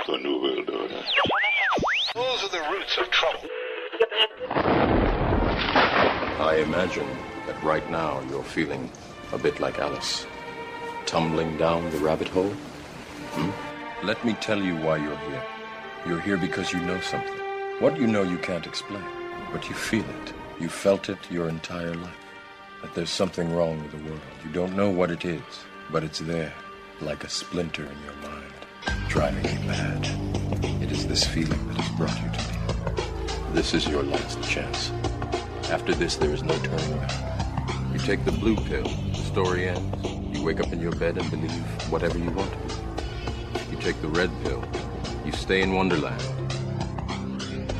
to a new world order. Those are the roots of trouble. I imagine that right now you're feeling a bit like Alice, tumbling down the rabbit hole. Let me tell you why you're here. You're here because you know something. What you know you can't explain, but you feel it. You felt it your entire life. That there's something wrong with the world. You don't know what it is, but it's there, like a splinter in your mind, driving you mad. It is this feeling that has brought you to me. This is your last chance. After this, there is no turning back. You take the blue pill, the story ends. You wake up in your bed and believe whatever you want to believe. You take the red pill, you stay in Wonderland,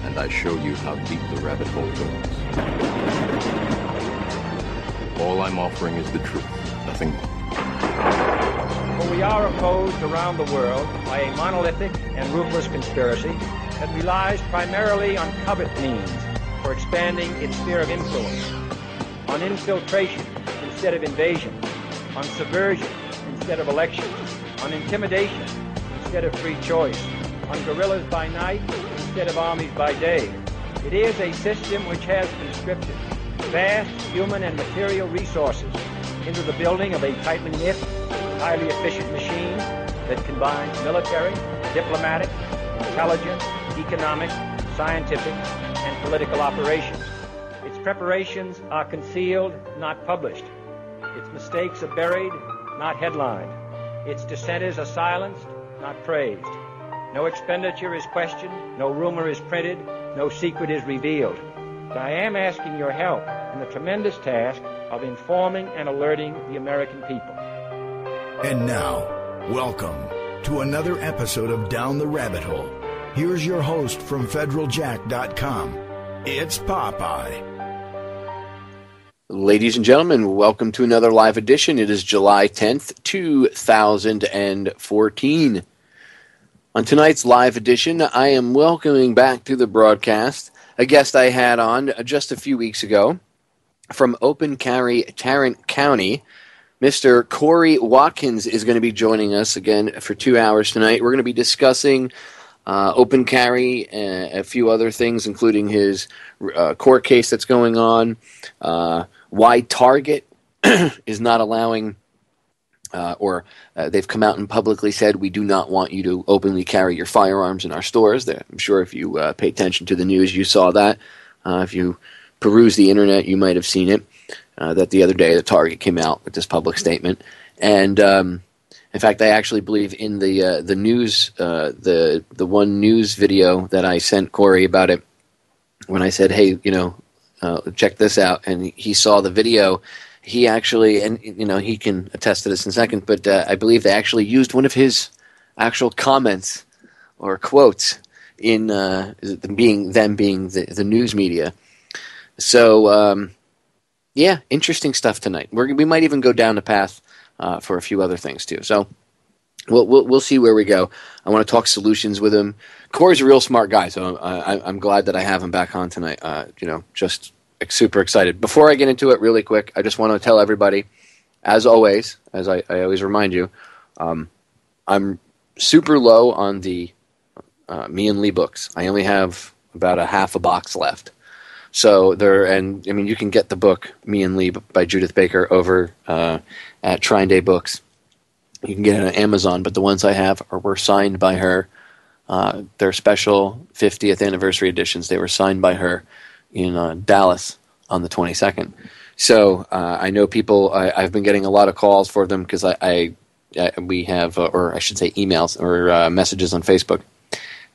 and I show you how deep the rabbit hole goes. All I'm offering is the truth, nothing more. For we are opposed around the world by a monolithic and ruthless conspiracy that relies primarily on covert means for expanding its sphere of influence, on infiltration instead of invasion, on subversion instead of election, on intimidation instead of free choice, on guerrillas by night instead of armies by day. It is a system which has conscripted vast human and material resources into the building of a tightly knit, highly efficient machine that combines military, diplomatic, intelligence, economic, scientific, and political operations. Its preparations are concealed, not published. Its mistakes are buried, not headlined. Its dissenters are silenced, not praised. No expenditure is questioned, no rumor is printed, no secret is revealed. But I am asking your help in the tremendous task of informing and alerting the American people. And now, welcome to another episode of Down the Rabbit Hole. Here's your host from federaljack.com. It's Popeye. Ladies and gentlemen, welcome to another live edition. It is July 10th, 2014. On tonight's live edition, I am welcoming back to the broadcast a guest I had on just a few weeks ago from Open Carry Tarrant County. Mr. Kory Watkins is going to be joining us again for 2 hours tonight. We're going to be discussing open carry, a few other things, including his court case that's going on, why Target is not allowing, they've come out and publicly said, we do not want you to openly carry your firearms in our stores. I'm sure if you pay attention to the news, you saw that. If you peruse the internet, you might have seen it, that the other day the Target came out with this public statement. And in fact, I actually believe in the news, the one news video that I sent Kory about it, when I said, hey, check this out, and he saw the video. He actually, and he can attest to this in a second, but I believe they actually used one of his actual comments or quotes in them being the news media. So, yeah, interesting stuff tonight. We might even go down the path for a few other things too. So we'll see where we go. I want to talk solutions with him. Kory's a real smart guy, so I'm glad that I have him back on tonight. Just super excited. Before I get into it really quick, I just want to tell everybody, as always, as I always remind you, I'm super low on the Me and Lee books. I only have about a half a box left. So you can get the book Me and Lee by Judith Baker over at Trine Day Books. You can get it on Amazon, but the ones I have were signed by her. They're special 50th anniversary editions. They were signed by her in Dallas on the 22nd. So I know people. I've been getting a lot of calls for them because we have, or I should say, emails or messages on Facebook,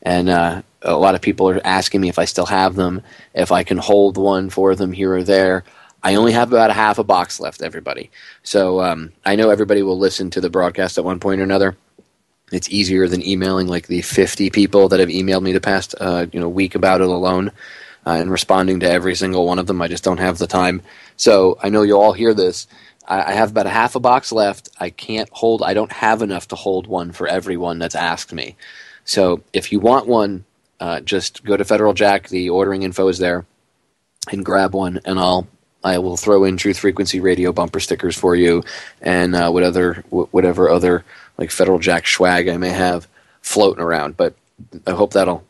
and a lot of people are asking me if I still have them, if I can hold one for them here or there. I only have about a half a box left, everybody. So I know everybody will listen to the broadcast at one point or another. It's easier than emailing like the 50 people that have emailed me the past week about it alone, and responding to every single one of them. I just don't have the time. So I know you'll all hear this. I have about a half a box left. I don't have enough to hold one for everyone that's asked me. So if you want one, just go to Federal Jack. The ordering info is there, and grab one, and I will throw in Truth Frequency Radio bumper stickers for you, and whatever other like Federal Jack swag I may have floating around. But I hope that'll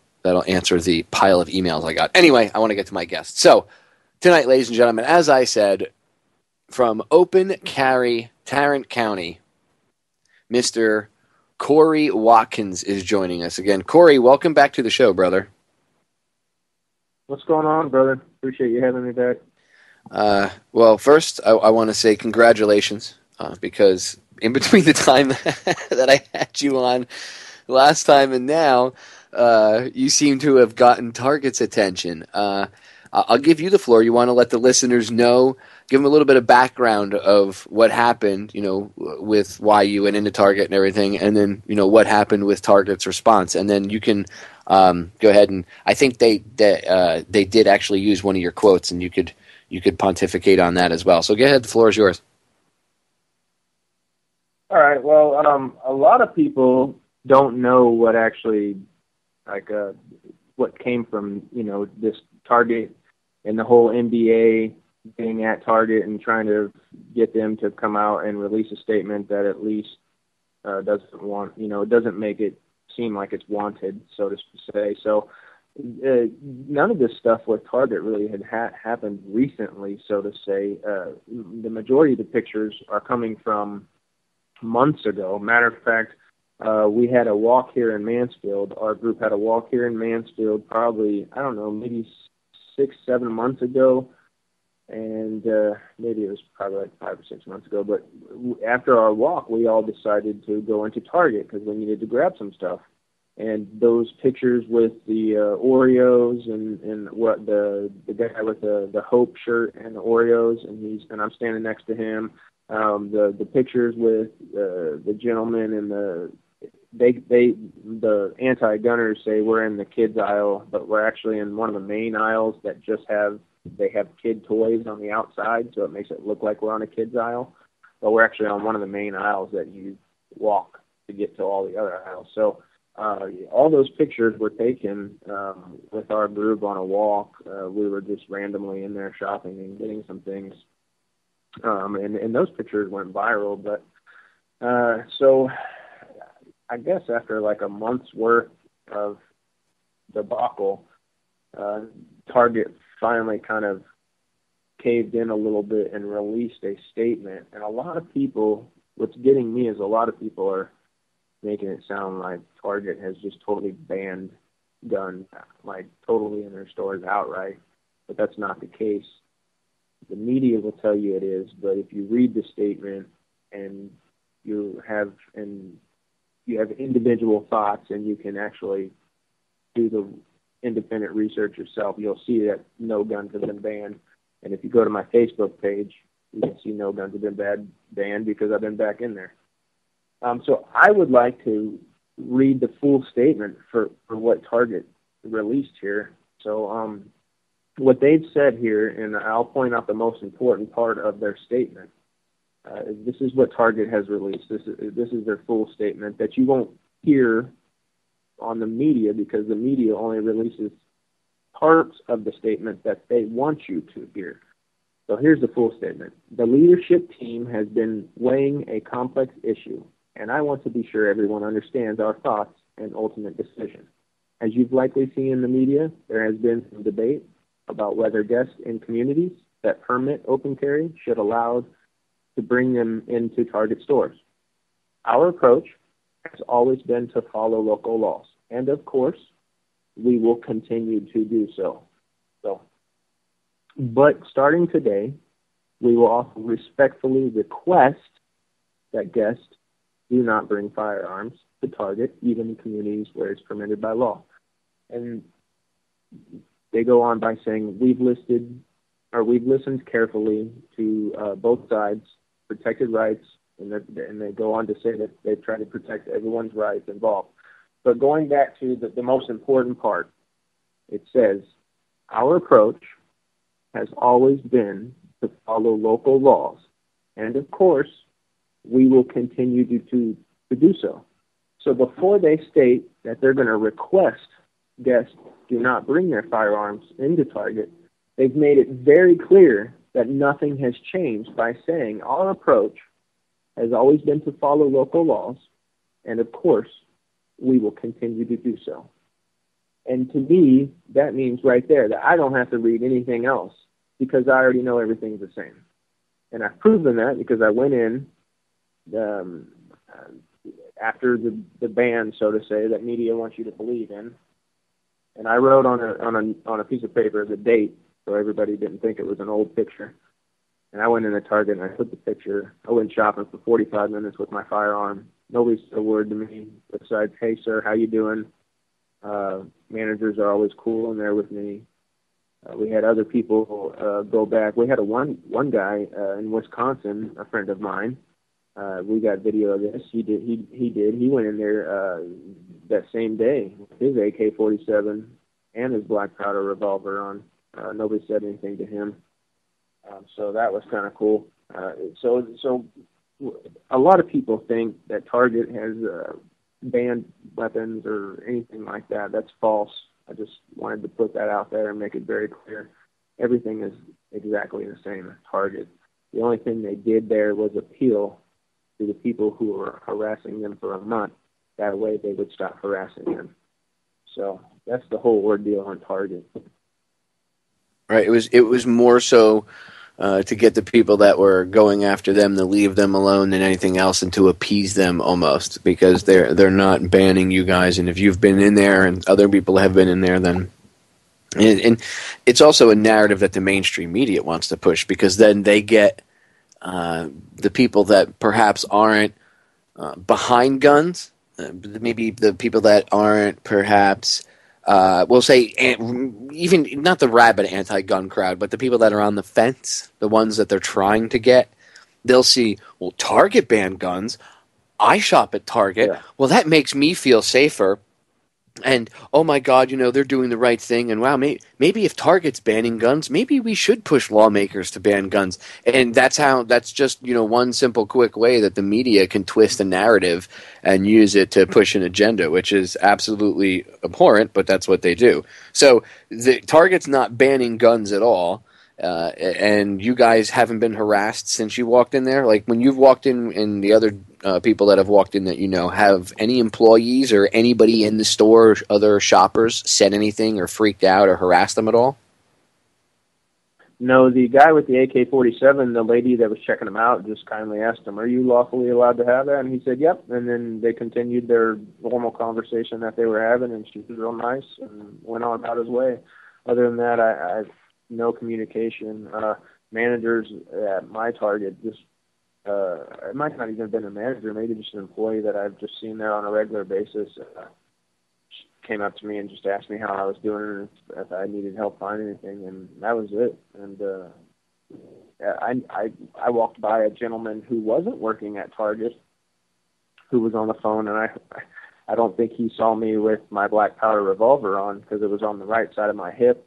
answer the pile of emails I got. Anyway, I want to get to my guest. So tonight, ladies and gentlemen, as I said, from Open Carry Tarrant County, Mr. Kory Watkins is joining us again. Kory, welcome back to the show, brother. What's going on, brother? Appreciate you having me back. Well, first, I want to say congratulations, because in between the time that I had you on last time and now, you seem to have gotten Target's attention. I'll give you the floor. You want to let the listeners know, give them a little bit of background of what happened, with why you went into Target and everything, and then, what happened with Target's response. And then you can go ahead, and I think they did actually use one of your quotes, and you could pontificate on that as well. So go ahead, the floor is yours. All right. Well, a lot of people don't know what actually, what came from, this Target and the whole NBA being at Target and trying to get them to come out and release a statement that at least doesn't make it seem like it's wanted, so to say. So none of this stuff with Target really had happened recently, so to say. The majority of the pictures are coming from months ago. Matter of fact, we had a walk here in Mansfield. Our group had a walk here in Mansfield probably, I don't know, maybe 6-7 months ago. And maybe it was probably like 5 or 6 months ago. But after our walk, we all decided to go into Target because we needed to grab some stuff. And those pictures with the Oreos and what the guy with the Hope shirt and the Oreos, and I'm standing next to him. The pictures with the gentleman and the anti-gunners say we're in the kids aisle, but we're actually in one of the main aisles that they have kid toys on the outside, so it makes it look like we're on a kids aisle, but we're actually on one of the main aisles that you walk to get to all the other aisles. So all those pictures were taken with our group on a walk. We were just randomly in there shopping and getting some things. And those pictures went viral, but so I guess after like a month's worth of debacle, Target finally kind of caved in a little bit and released a statement. And a lot of people, what's getting me is a lot of people are making it sound like Target has just totally banned guns, like totally in their stores outright, but that's not the case. The media will tell you it is, but if you read the statement and you have individual thoughts and you can actually do the independent research yourself, you'll see that no guns have been banned. And if you go to my Facebook page, you can see no guns have been banned because I've been back in there. So I would like to read the full statement for what Target released here. So what they've said here, and I'll point out the most important part of their statement. This is what Target has released. This is their full statement that you won't hear on the media because the media only releases parts of the statement that they want you to hear. So here's the full statement. The leadership team has been weighing a complex issue, and I want to be sure everyone understands our thoughts and ultimate decision. As you've likely seen in the media, there has been some debate about whether guests in communities that permit open carry should allow to bring them into Target stores. Our approach has always been to follow local laws, and of course, we will continue to do so. But starting today, we will also respectfully request that guests do not bring firearms to Target, even in communities where it's permitted by law. And they go on by saying, we've listened carefully to both sides' protected rights, and they go on to say that they've tried to protect everyone's rights involved. But going back to the most important part, it says, our approach has always been to follow local laws, and of course, we will continue to do so. So before they state that they're going to request guests do not bring their firearms into Target, they've made it very clear that nothing has changed by saying our approach has always been to follow local laws, and of course, we will continue to do so. And to me, that means right there that I don't have to read anything else because I already know everything's the same. And I've proven that because I went in after the ban, so to say, that media wants you to believe in, and I wrote on a piece of paper the date so everybody didn't think it was an old picture. And I went in at Target and I took the picture. I went shopping for 45 minutes with my firearm. Nobody said a word to me besides, "Hey, sir, how you doing?" Managers are always cool and there with me. We had other people go back. We had one guy in Wisconsin, a friend of mine. We got video of this. He did. He went in there that same day with his AK-47 and his black powder revolver on. Nobody said anything to him. So that was kind of cool. So a lot of people think that Target has banned weapons or anything like that. That's false. I just wanted to put that out there and make it very clear. Everything is exactly the same as Target. The only thing they did there was appeal to the people who were harassing them for a month. That way they would stop harassing them. So that's the whole ordeal on Target. Right. It was more so to get the people that were going after them to leave them alone than anything else, and to appease them almost, because they're not banning you guys, and if you've been in there and other people have been in there, then and it's also a narrative that the mainstream media wants to push, because then they get the people that perhaps aren't behind guns, maybe the people that aren't perhaps we'll say even not the rabid anti-gun crowd, but the people that are on the fence, the ones that they're trying to get, they'll see, well, Target banned guns. I shop at Target. Yeah. Well, that makes me feel safer. And, oh my God, they're doing the right thing. And wow, maybe if Target's banning guns, maybe we should push lawmakers to ban guns. And that's just, one simple, quick way that the media can twist a narrative and use it to push an agenda, which is absolutely abhorrent, but that's what they do. So the Target's not banning guns at all. And you guys haven't been harassed since you walked in there? Like when you've walked in and the other people that have walked in that have any employees or anybody in the store or other shoppers said anything or freaked out or harassed them at all? No, the guy with the AK-47, the lady that was checking him out, just kindly asked him, "Are you lawfully allowed to have that?" And he said, "Yep." And then they continued their normal conversation that they were having, and she was real nice and went on about his way. Other than that, I no communication. Managers at my Target just it might not even have been a manager, maybe just an employee that I've just seen there on a regular basis, came up to me and just asked me how I was doing and if I needed help finding anything, and that was it. And I walked by a gentleman who wasn't working at Target who was on the phone, and I don't think he saw me with my black powder revolver on, because it was on the right side of my hip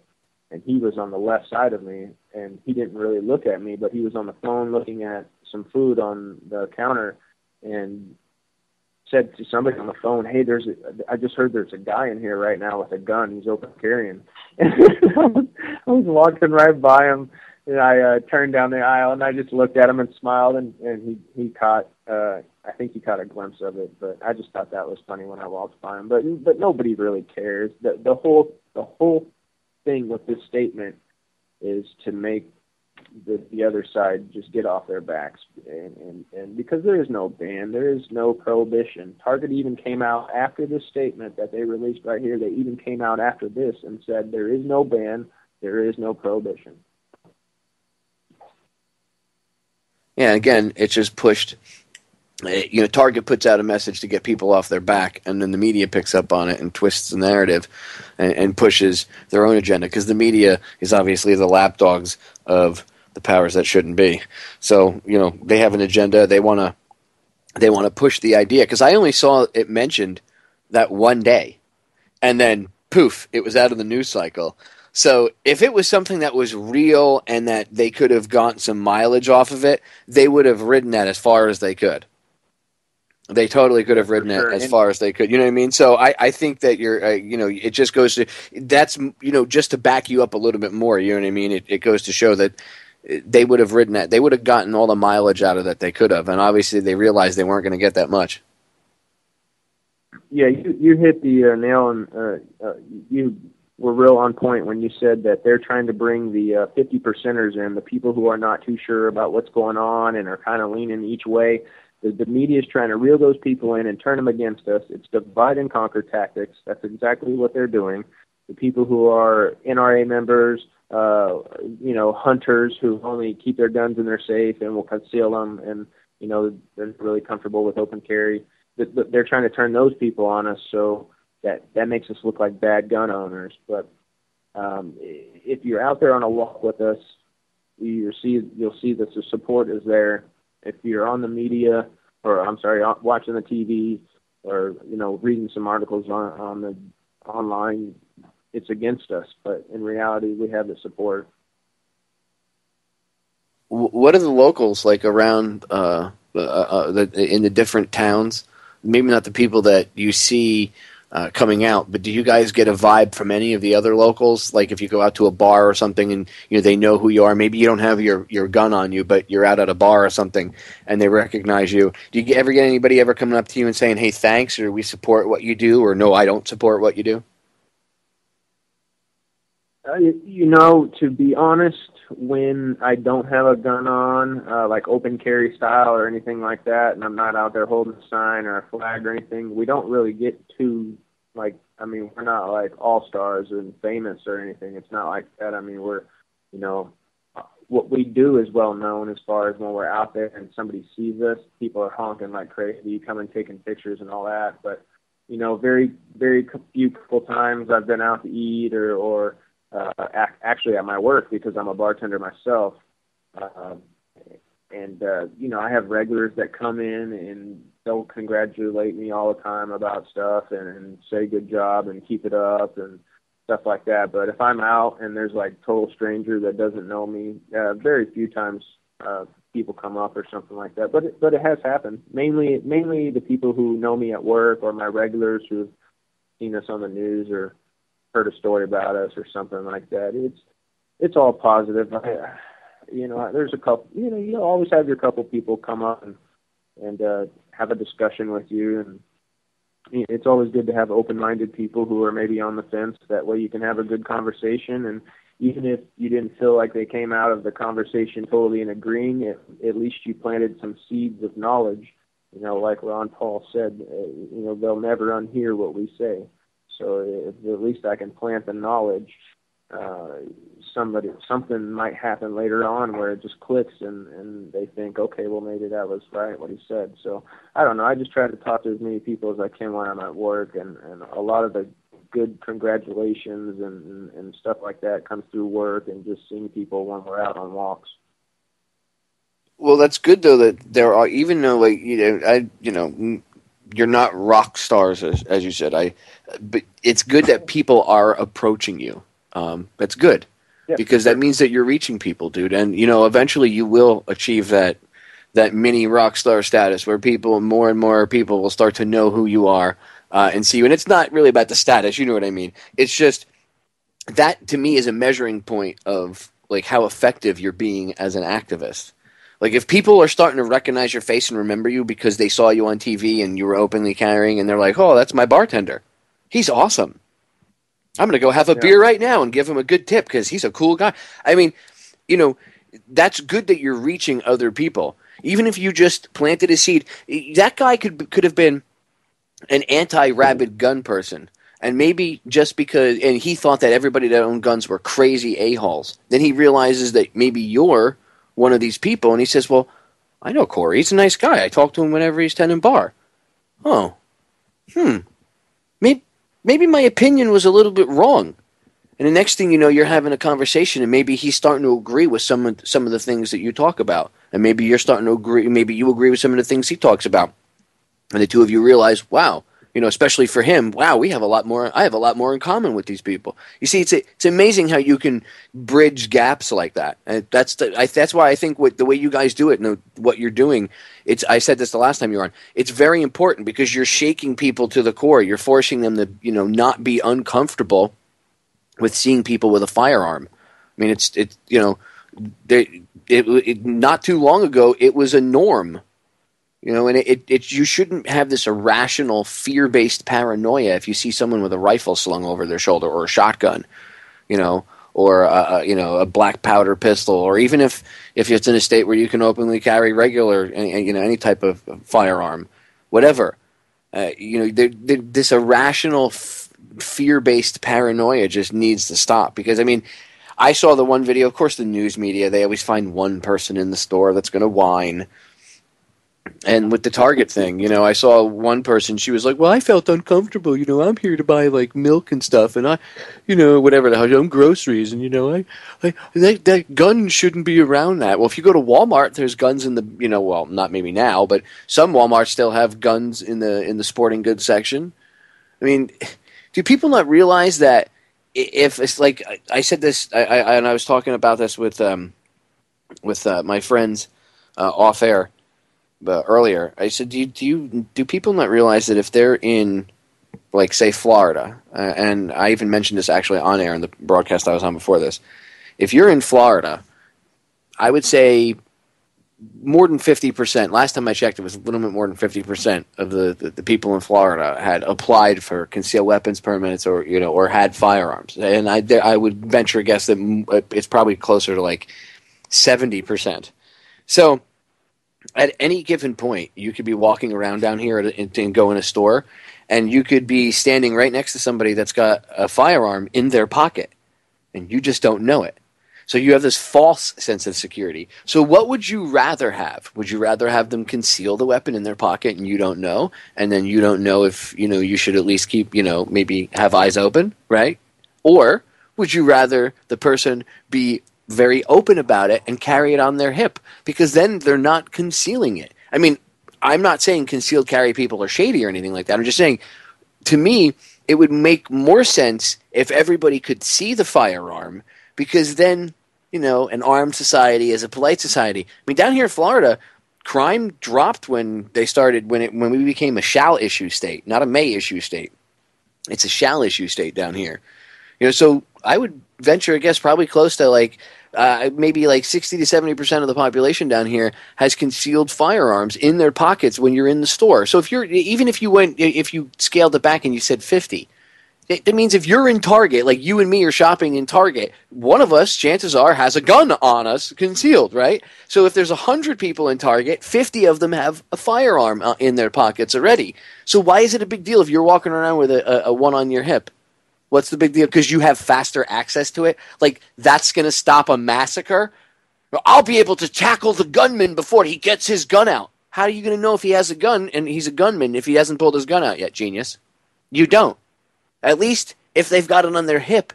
and he was on the left side of me, and he didn't really look at me, but he was on the phone looking at some food on the counter and said to somebody on the phone, "Hey, I just heard there's a guy in here right now with a gun. He's open carrying." And I was walking right by him, and I turned down the aisle, and I just looked at him and smiled, and he caught, I think he caught a glimpse of it, but I just thought that was funny when I walked by him. But nobody really cares. The whole thing with this statement is to make the other side just get off their backs, and because there is no ban, there is no prohibition. Target even came out after this statement that they released right here. They even came out after this and said there is no ban, there is no prohibition. Yeah, again, it's just pushed. Target puts out a message to get people off their back, and then the media picks up on it and twists the narrative and pushes their own agenda, because the media is obviously the lapdogs of the powers that shouldn't be. So, they have an agenda. They want to push the idea, because I only saw it mentioned that one day, and then poof, it was out of the news cycle. So if it was something that was real and that they could have gotten some mileage off of it, they would have ridden that as far as they could. They totally could have ridden it as far as they could. You know what I mean? So I think that you're, it just goes to, that's, just to back you up a little bit more, you know what I mean? It goes to show that they would have ridden that. They would have gotten all the mileage out of that they could have. And obviously they realized they weren't going to get that much. Yeah, you hit the nail, and you were real on point when you said that they're trying to bring the 50 percenters in, the people who are not too sure about what's going on and are kind of leaning each way. The media is trying to reel those people in and turn them against us. It's divide and conquer tactics. That's exactly what they're doing. The people who are NRA members, hunters who only keep their guns in their safe and will conceal them, and they're really comfortable with open carry. They're trying to turn those people on us, so that makes us look like bad gun owners. But if you're out there on a walk with us, you'll see that the support is there. If you're on the media, watching the TV, or reading some articles on the online, it's against us. But in reality, we have the support. What are the locals like around in the different towns? Maybe not the people that you see coming out, but do you guys get a vibe from any of the other locals? Like if you go out to a bar or something and they know who you are, maybe you don't have your gun on you, but you're out at a bar or something and they recognize you. Do you ever get anybody ever coming up to you and saying, hey, thanks, or we support what you do, or no, I don't support what you do? To be honest, when I don't have a gun on, like open carry style or anything like that, and I'm not out there holding a sign or a flag or anything, we don't really get too, we're not like all-stars and famous or anything. It's not like that. We're, what we do is well known as far as when we're out there and somebody sees us, people are honking like crazy, coming taking pictures and all that. But, very, very few couple times I've been out to eat or actually at my work, because I'm a bartender myself. I have regulars that come in and they'll congratulate me all the time about stuff and say good job and keep it up and stuff like that. But if I'm out and there's like total stranger that doesn't know me, very few times people come up or something like that. But it has happened. Mainly the people who know me at work, or my regulars who've seen us on the news or heard a story about us or something like that. It's all positive. There's a couple. You always have your couple people come up and have a discussion with you, and it's always good to have open-minded people who are maybe on the fence. That way, you can have a good conversation, and even if you didn't feel like they came out of the conversation totally in agreeing, at least you planted some seeds of knowledge. Like Ron Paul said, they'll never unhear what we say. So at least I can plant the knowledge. Something might happen later on where it just clicks and they think, okay, well, maybe that was right what he said. So I don't know. I just try to talk to as many people as I can when I'm at work, and a lot of the good congratulations and stuff like that comes through work and just seeing people when we're out on walks. Well, that's good though that there are, even though you're not rock stars, as you said. But it's good that people are approaching you. That's good, because that means that you're reaching people, dude. And eventually you will achieve that mini rock star status, where more and more people will start to know who you are and see you. And it's not really about the status, you know what I mean? It's just that, to me, is a measuring point of like how effective you're being as an activist. Like, if people are starting to recognize your face and remember you because they saw you on TV and you were openly carrying, and they're like, oh, that's my bartender. He's awesome. I'm going to go have a beer right now and give him a good tip because he's a cool guy. That's good that you're reaching other people. Even if you just planted a seed, that guy could have been an anti-rabid gun person. And maybe just because, and he thought that everybody that owned guns were crazy a-holes. Then he realizes that maybe you're one of these people, and he says, well, I know Kory. He's a nice guy. I talk to him whenever he's tending bar. Oh. Maybe my opinion was a little bit wrong. And the next thing you know, you're having a conversation, and maybe he's starting to agree with some of the things that you talk about. And maybe you're starting to agree, maybe you agree with some of the things he talks about. And the two of you realize, wow, especially for him, wow, I have a lot more in common with these people. You see, it's amazing how you can bridge gaps like that. And that's why I think the way you guys do it and what you're doing, I said this the last time you were on, it's very important because you're shaking people to the core. You're forcing them to, not be uncomfortable with seeing people with a firearm. I mean, not too long ago, it was a norm. You know, and you shouldn't have this irrational, fear-based paranoia if you see someone with a rifle slung over their shoulder or a shotgun, you know, or a black powder pistol, or even if it's in a state where you can openly carry regular, any type of firearm, whatever. This irrational, fear-based paranoia just needs to stop. Because, I mean, I saw the one video, of course, the news media, they always find one person in the store that's going to whine. And with the Target thing, I saw one person, she was like, well, I felt uncomfortable, I'm here to buy, like, milk and stuff, and I, whatever the hell, groceries, and, that gun shouldn't be around that. Well, if you go to Walmart, there's guns in the, well, not maybe now, but some Walmarts still have guns in the sporting goods section. I mean, do people not realize that if it's like, I said this, and I was talking about this with my friends off air, earlier, I said, do people not realize that if they're in, like, say, Florida, and I even mentioned this actually on air in the broadcast I was on before this, if you're in Florida, I would say more than 50%, last time I checked it was a little bit more than 50% of the people in Florida had applied for concealed weapons permits or had firearms. And I would venture a guess that it's probably closer to like 70%. So at any given point, you could be walking around down here and go in a store, and you could be standing right next to somebody that's got a firearm in their pocket, and you just don't know it. So you have this false sense of security. So what would you rather have? Would you rather have them conceal the weapon in their pocket and you don't know, and then you don't know if, you should at least keep, maybe have eyes open, right? Or would you rather the person be very open about it and carry it on their hip, because then they're not concealing it? I mean, I'm not saying concealed carry people are shady or anything like that. I'm just saying, to me, it would make more sense if everybody could see the firearm, because then, an armed society is a polite society. I mean, down here in Florida, crime dropped when we became a shall issue state, not a may issue state. It's a shall issue state down here. So I would venture a guess probably close to like maybe like 60 to 70% of the population down here has concealed firearms in their pockets when you're in the store. So if you scaled it back and you said 50, that means if you're in Target, like you and me are shopping in Target, one of us, chances are, has a gun on us concealed, right? So if there's 100 people in Target, 50 of them have a firearm in their pockets already. So why is it a big deal if you're walking around with a one on your hip? What's the big deal? Because you have faster access to it? Like, that's going to stop a massacre? I'll be able to tackle the gunman before he gets his gun out. How are you going to know if he has a gun and he's a gunman if he hasn't pulled his gun out yet, genius? You don't. At least if they've got it on their hip,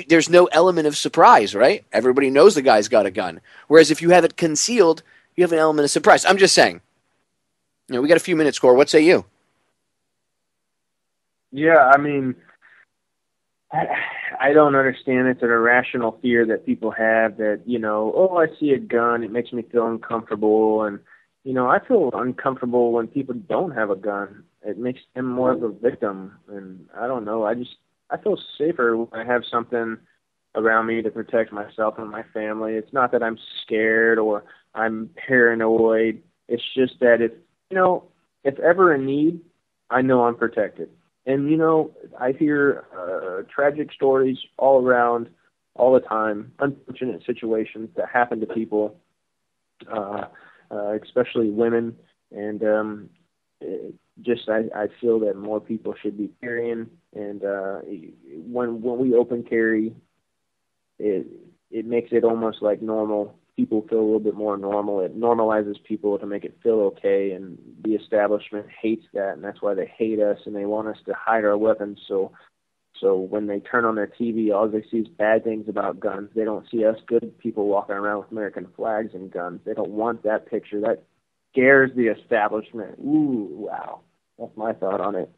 there's no element of surprise, right? Everybody knows the guy's got a gun. Whereas if you have it concealed, you have an element of surprise. I'm just saying. We got a few minutes, Kory. What say you? Yeah, I mean, I don't understand. It's an irrational fear that people have that, I see a gun, it makes me feel uncomfortable. And, I feel uncomfortable when people don't have a gun. It makes them more of a victim. And I don't know. I feel safer when I have something around me to protect myself and my family. It's not that I'm scared or I'm paranoid. It's just that if ever in need, I know I'm protected. And, I hear tragic stories all around, all the time, unfortunate situations that happen to people, especially women. And I feel that more people should be carrying. And when we open carry, it makes it almost like normal. People feel a little bit more normal. It normalizes people to make it feel okay, and the establishment hates that, and that's why they hate us, and they want us to hide our weapons. So when they turn on their TV, all they see is bad things about guns. They don't see us good people walking around with American flags and guns. They don't want that picture. That scares the establishment. Ooh, wow. That's my thought on it.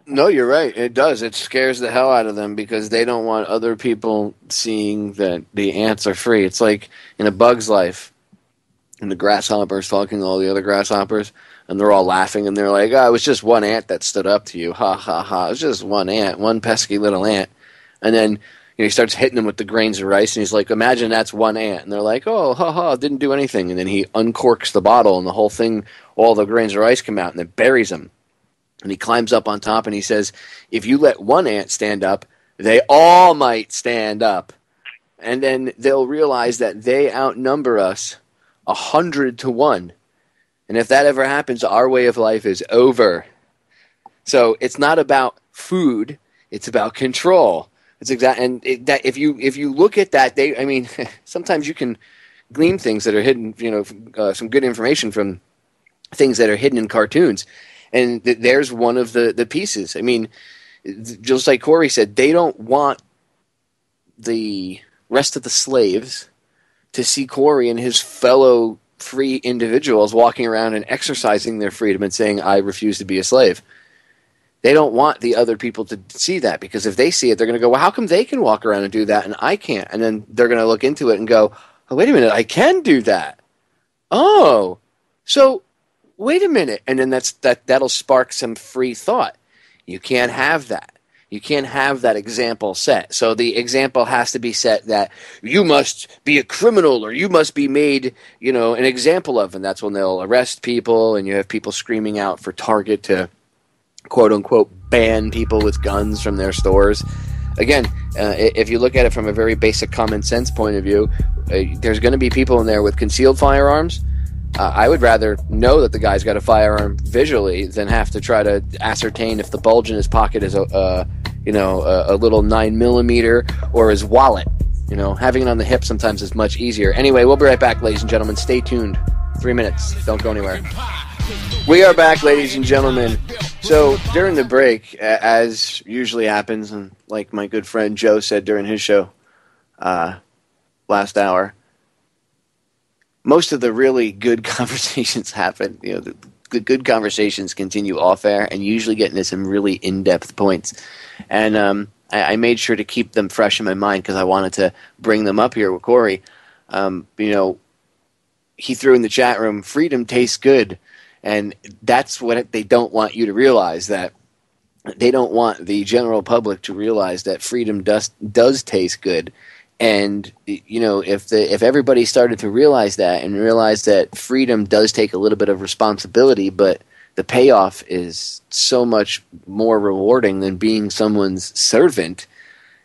No, you're right. It does. It scares the hell out of them because they don't want other people seeing that the ants are free. It's like in A Bug's Life, and the grasshopper's talking to all the other grasshoppers, and they're all laughing, and they're like, it was just one ant that stood up to you. Ha, ha, ha. It was just one ant, one pesky little ant. And then, he starts hitting them with the grains of rice, and he's like, imagine that's one ant. And they're like, oh, ha ha, didn't do anything. And then he uncorks the bottle, and the whole thing, all the grains of rice come out, and it buries him. And he climbs up on top, and he says, if you let one ant stand up, they all might stand up. And then they'll realize that they outnumber us 100 to 1. And if that ever happens, our way of life is over. So it's not about food, it's about control. It's that if you look at that, sometimes you can glean things that are hidden, some good information from things that are hidden in cartoons. And there's one of the pieces. I mean, just like Kory said, they don't want the rest of the slaves to see Kory and his fellow free individuals walking around and exercising their freedom and saying, I refuse to be a slave. They don't want the other people to see that, because if they see it, they're going to go, well, how come they can walk around and do that and I can't? And then they're going to look into it and go, oh, wait a minute, I can do that. Oh, so wait a minute. And then that'll spark some free thought. You can't have that. You can't have that example set. So the example has to be set that you must be a criminal or you must be made, an example of. And that's when they'll arrest people, and you have people screaming out for Target to, quote unquote, ban people with guns from their stores. Again, if you look at it from a very basic common sense point of view, there's going to be people in there with concealed firearms. I would rather know that the guy's got a firearm visually than have to try to ascertain if the bulge in his pocket is a little 9mm or his wallet. Having it on the hip sometimes is much easier. Anyway, we'll be right back, ladies and gentlemen. Stay tuned. 3 minutes. Don't go anywhere. We are back, ladies and gentlemen. So during the break, as usually happens, and like my good friend Joe said during his show last hour, most of the really good conversations happen. The good conversations continue off air and usually get into some really in-depth points. And I made sure to keep them fresh in my mind because I wanted to bring them up here with Kory. He threw in the chat room, freedom tastes good. And that's what they don't want you to realize, that they don't want the general public to realize that freedom does taste good. And if everybody started to realize that and realize that freedom does take a little bit of responsibility, but the payoff is so much more rewarding than being someone's servant,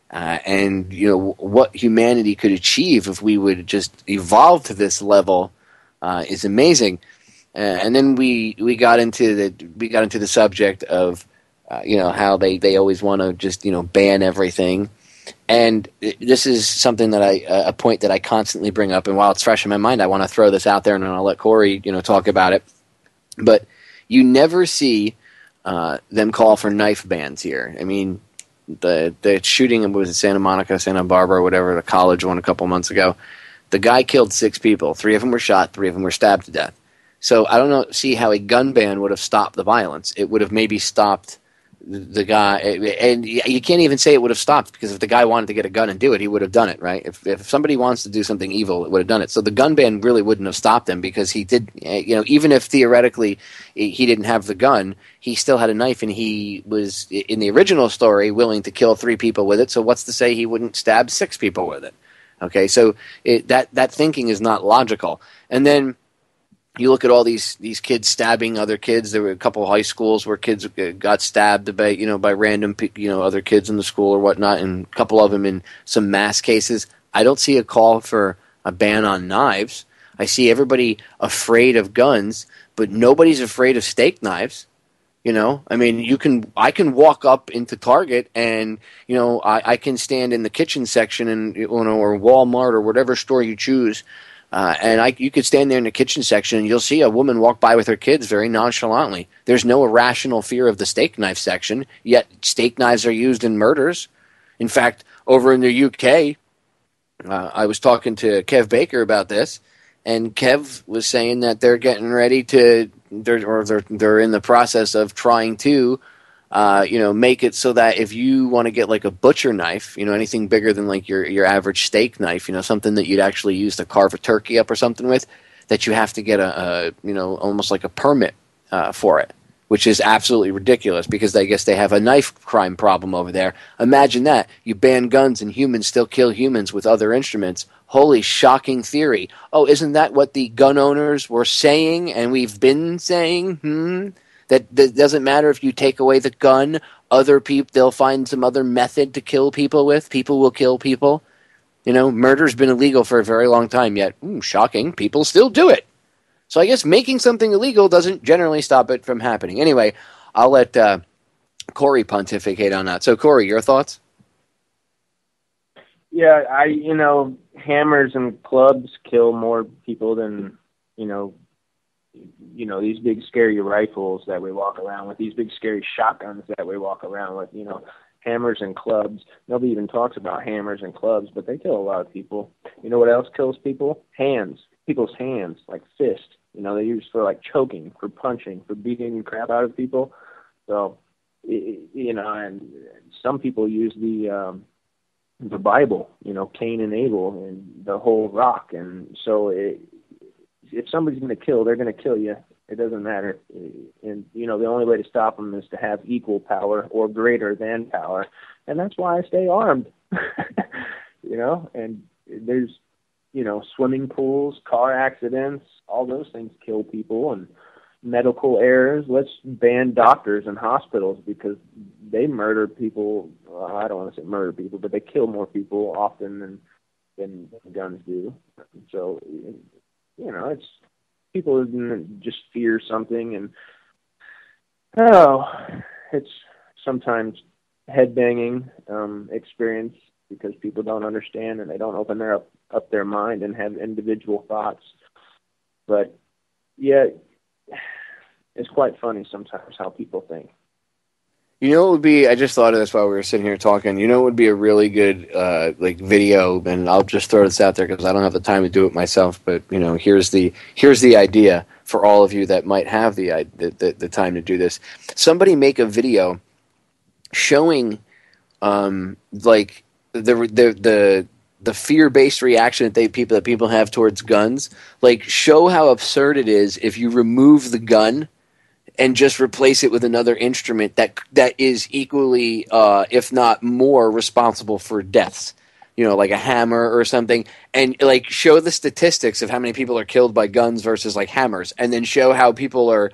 and what humanity could achieve if we would just evolve to this level is amazing. And then we got into the subject of how they always want to just ban everything. And this is something that a point that I constantly bring up, and while it's fresh in my mind, I want to throw this out there, and I'll let Kory, talk about it. But you never see them call for knife bans here. I mean, the shooting was in Santa Monica, Santa Barbara, whatever, the college one a couple months ago. The guy killed 6 people. 3 of them were shot. 3 of them were stabbed to death. So I don't see how a gun ban would have stopped the violence. It would have maybe stopped the guy, and you can't even say it would have stopped, because if the guy wanted to get a gun and do it, he would have done it, right? If somebody wants to do something evil, it would have done it. So the gun ban really wouldn't have stopped him, because he did, even if theoretically he didn't have the gun, he still had a knife, and he was, in the original story, willing to kill 3 people with it. So what's to say he wouldn't stab 6 people with it? Okay, so that thinking is not logical. And then you look at all these kids stabbing other kids. There were a couple of high schools where kids got stabbed by random other kids in the school or whatnot, and a couple of them in some mass cases. I don't see a call for a ban on knives. I see everybody afraid of guns, but nobody's afraid of steak knives. I mean, I can walk up into Target and, I can stand in the kitchen section and, or Walmart or whatever store you choose. And you could stand there in the kitchen section and you'll see a woman walk by with her kids very nonchalantly. There's no irrational fear of the steak knife section, yet steak knives are used in murders. In fact, over in the UK, I was talking to Kev Baker about this, and Kev was saying that they're getting ready to, they're in the process of trying to, make it so that if you want to get like a butcher knife, anything bigger than like your average steak knife, something that you'd actually use to carve a turkey up or something with, that you have to get a almost like a permit for it. which is absolutely ridiculous because I guess they have a knife crime problem over there. Imagine that. You ban guns and humans still kill humans with other instruments. Holy shocking theory. Oh, isn't that what the gun owners were saying and we've been saying? That doesn't matter if you take away the gun, other people, they'll find some other method to kill people with. People will kill people. Murder's been illegal for a very long time, yet, shocking, people still do it. So I guess making something illegal doesn't generally stop it from happening. Anyway, I'll let Kory pontificate on that. So, Kory, your thoughts? Yeah, hammers and clubs kill more people than, these big scary rifles that we walk around with, these big scary shotguns that we walk around with, hammers and clubs. Nobody even talks about hammers and clubs, but they kill a lot of people. You know what else kills people? Hands. People's hands, like fists. They're used for like choking, for punching, for beating the crap out of people. So, and some people use the Bible, Cain and Abel and the whole rock. And so if somebody's going to kill, they're going to kill you. It doesn't matter. And, the only way to stop them is to have equal power or greater than power. And that's why I stay armed, and there's, swimming pools, car accidents, all those things kill people, and medical errors. Let's ban doctors and hospitals because they murder people. Well, I don't want to say murder people, but they kill more people often than guns do. So, it's people just fear something, and it's sometimes head-banging experience because people don't understand and they don't open up their mind and have individual thoughts. But yeah, it's quite funny sometimes how people think. It would be, I just thought of this while we were sitting here talking, it would be a really good video, and I'll just throw this out there because I don't have the time to do it myself, but here's the idea for all of you that might have the time to do this. Somebody make a video showing the fear-based reaction that people have towards guns. Like, show how absurd it is if you remove the gun and just replace it with another instrument that is equally, if not more, responsible for deaths. Like a hammer or something, and show the statistics of how many people are killed by guns versus hammers, and then show how people are,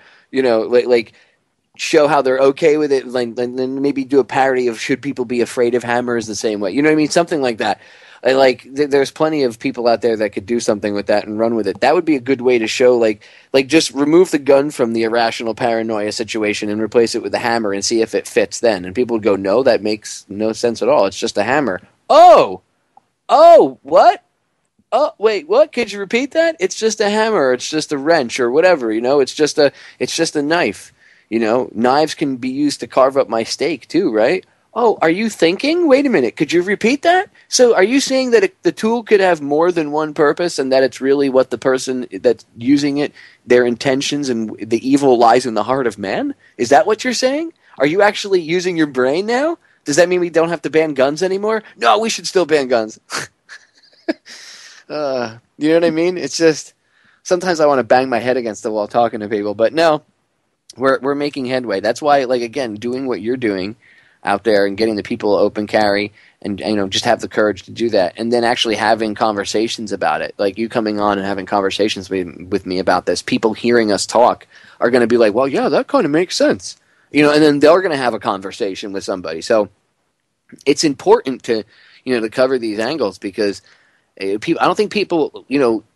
show how they're okay with it, then maybe do a parody of should people be afraid of hammers the same way. You know what I mean? Something like that. There's plenty of people out there that could do something with that and run with it. That would be a good way to show, just remove the gun from the irrational paranoia situation and replace it with a hammer and see if it fits then. And people would go, no, that makes no sense at all. It's just a hammer. Oh, what? Oh, wait, what? Could you repeat that? It's just a hammer. It's just a wrench or whatever, It's just a knife. Knives can be used to carve up my steak too, right? Oh, are you thinking? Wait a minute. Could you repeat that? So are you saying that the tool could have more than one purpose and that it's really what the person that's using it, their intentions and the evil lies in the heart of man? Is that what you're saying? Are you actually using your brain now? Does that mean we don't have to ban guns anymore? No, we should still ban guns. You know what I mean? It's just sometimes I want to bang my head against the wall talking to people, but no, we're making headway. That's why, again, doing what you're doing out there and getting the people open carry and just have the courage to do that, and then actually having conversations about it, like you coming on and having conversations with me about this. People hearing us talk are going to be like, well, yeah, that kind of makes sense, and then they're going to have a conversation with somebody. So it's important to to cover these angles because I don't think people,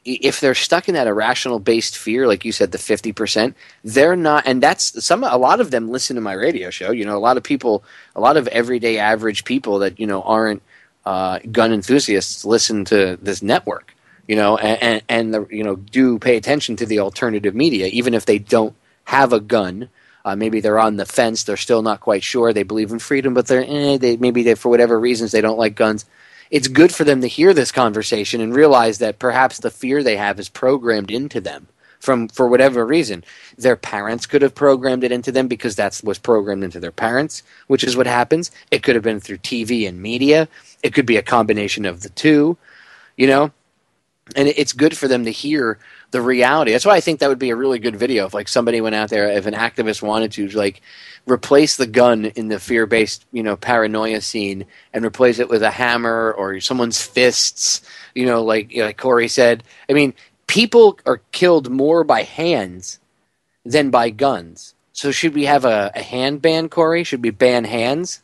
if they're stuck in that irrational-based fear, like you said, the 50%, they're not, and that's a lot of them listen to my radio show. A lot of people, a lot of everyday average people that aren't gun enthusiasts listen to this network. And do pay attention to the alternative media, even if they don't have a gun. Maybe they're on the fence; they're still not quite sure. They believe in freedom, but maybe for whatever reasons they don't like guns. It's good for them to hear this conversation and realize that perhaps the fear they have is programmed into them for whatever reason. Their parents could have programmed it into them because that was programmed into their parents, which is what happens. It could have been through TV and media. It could be a combination of the two, And it's good for them to hear the reality. That's why I think that would be a really good video if, like, somebody went out there, if an activist wanted to, like, replace the gun in the fear-based, paranoia scene and replace it with a hammer or someone's fists, like Kory said. I mean, people are killed more by hands than by guns. So should we have a hand ban, Kory? Should we ban hands?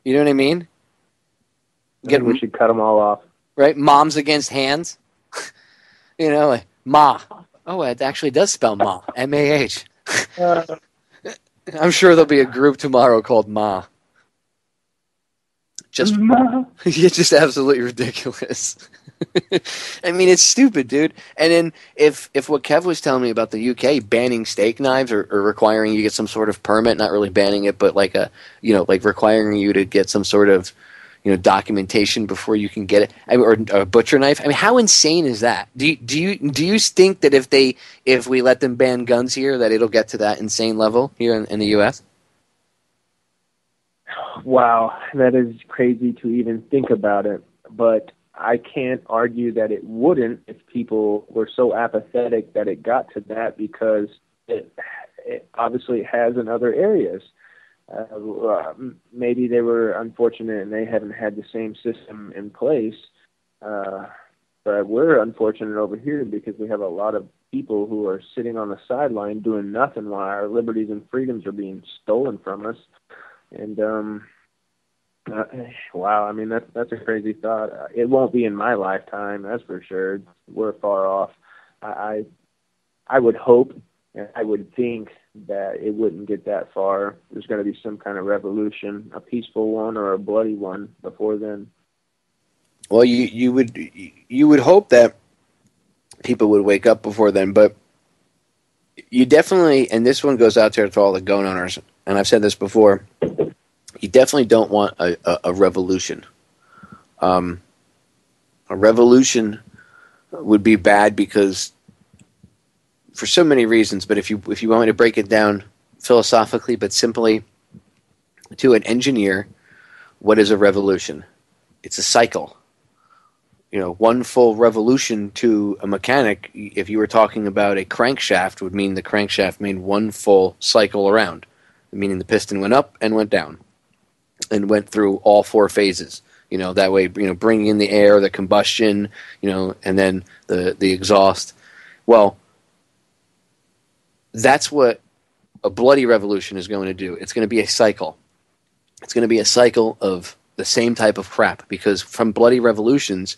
You know what I mean? We should cut them all off. Right? Moms against hands. Like Ma. Oh, it actually does spell Ma. M-A-H. I'm sure there'll be a group tomorrow called Ma. It's just absolutely ridiculous. I mean, it's stupid, dude. And then if what Kev was telling me about the UK banning steak knives or requiring you get some sort of permit, not really banning it, but like requiring you to get some sort of documentation before you can get it, or a butcher knife. I mean, how insane is that? Do you think that if we let them ban guns here, that it'll get to that insane level here in the U.S.? Wow, that is crazy to even think about it. But I can't argue that it wouldn't if people were so apathetic that it got to that, because it obviously has in other areas. Maybe they were unfortunate and they haven't had the same system in place. But we're unfortunate over here because we have a lot of people who are sitting on the sideline doing nothing while our liberties and freedoms are being stolen from us. And wow, I mean, that's a crazy thought. It won't be in my lifetime, that's for sure. We're far off. I would hope and I would think that it wouldn't get that far. There's going to be some kind of revolution, a peaceful one or a bloody one before then. Well, you would hope that people would wake up before then, but you definitely, and this one goes out there to all the gun owners, and I've said this before, you definitely don't want a revolution. A revolution would be bad because for so many reasons, but if you want me to break it down philosophically but simply to an engineer, what is a revolution? It's a cycle. One full revolution to a mechanic, if you were talking about a crankshaft, would mean the crankshaft made one full cycle around, meaning the piston went up and went down and went through all four phases. That way, bringing in the air, the combustion, and then the exhaust. Well, that's what a bloody revolution is going to do. It's going to be a cycle. It's going to be a cycle of the same type of crap, because from bloody revolutions,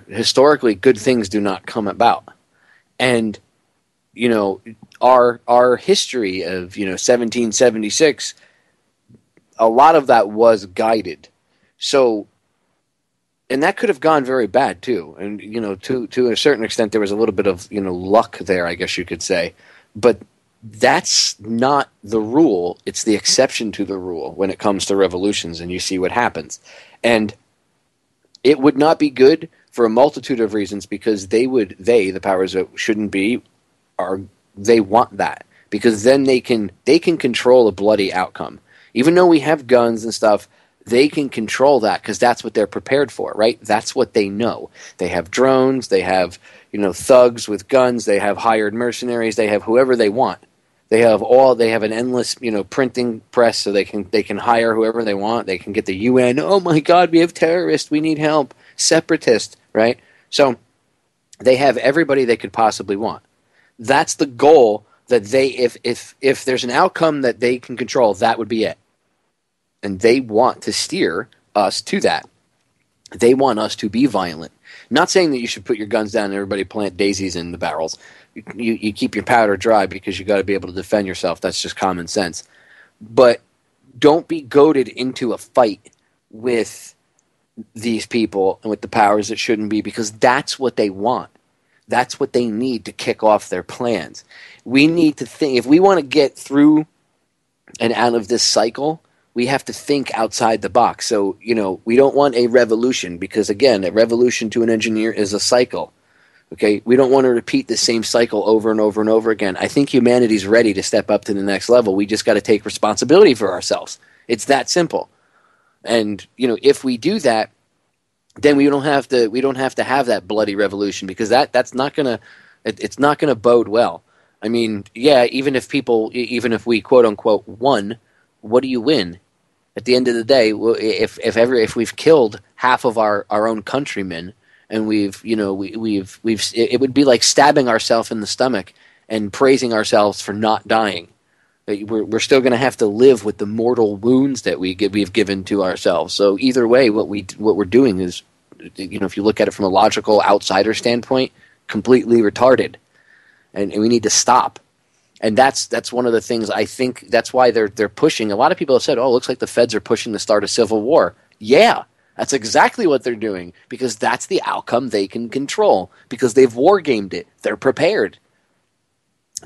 historically, good things do not come about. And, our history of, 1776, a lot of that was guided. So, and that could have gone very bad too. And, to a certain extent, there was a little bit of, luck there, I guess you could say. But that's not the rule. It's the exception to the rule when it comes to revolutions, and you see what happens. And it would not be good for a multitude of reasons, because the powers that shouldn't be, they want that, because then they can control a bloody outcome. Even though we have guns and stuff, they can control that because that's what they're prepared for, right? That's what they know. They have drones, they have, thugs with guns, they have hired mercenaries, they have whoever they want. They have an endless, printing press, so they can hire whoever they want. They can get the UN. Oh my God, we have terrorists, we need help. Separatists, right? So they have everybody they could possibly want. That's the goal that if there's an outcome that they can control, that would be it. And they want to steer us to that. They want us to be violent. Not saying that you should put your guns down and everybody plant daisies in the barrels. You keep your powder dry because you got to be able to defend yourself. That's just common sense. But don't be goaded into a fight with these people and with the powers that shouldn't be, because that's what they want. That's what they need to kick off their plans. We need to think, if we want to get through and out of this cycle, we have to think outside the box. So, we don't want a revolution, because, again, a revolution to an engineer is a cycle. Okay? We don't want to repeat the same cycle over and over and over again. I think humanity's ready to step up to the next level. We just got to take responsibility for ourselves. It's that simple. And, if we do that, then we don't have to have that bloody revolution, because that's not gonna it's not gonna bode well. I mean, yeah, even if we quote unquote won, what do you win? At the end of the day, if we've killed half of our own countrymen, and it would be like stabbing ourselves in the stomach and praising ourselves for not dying. We're still going to have to live with the mortal wounds that we've given to ourselves. So either way, what we're doing is, if you look at it from a logical outsider standpoint, completely retarded, and we need to stop. And that's one of the things, I think that's why they're pushing. A lot of people have said, "Oh, it looks like the feds are pushing to start a civil war." Yeah, that's exactly what they're doing, because that's the outcome they can control, because they've war gamed it. They're prepared.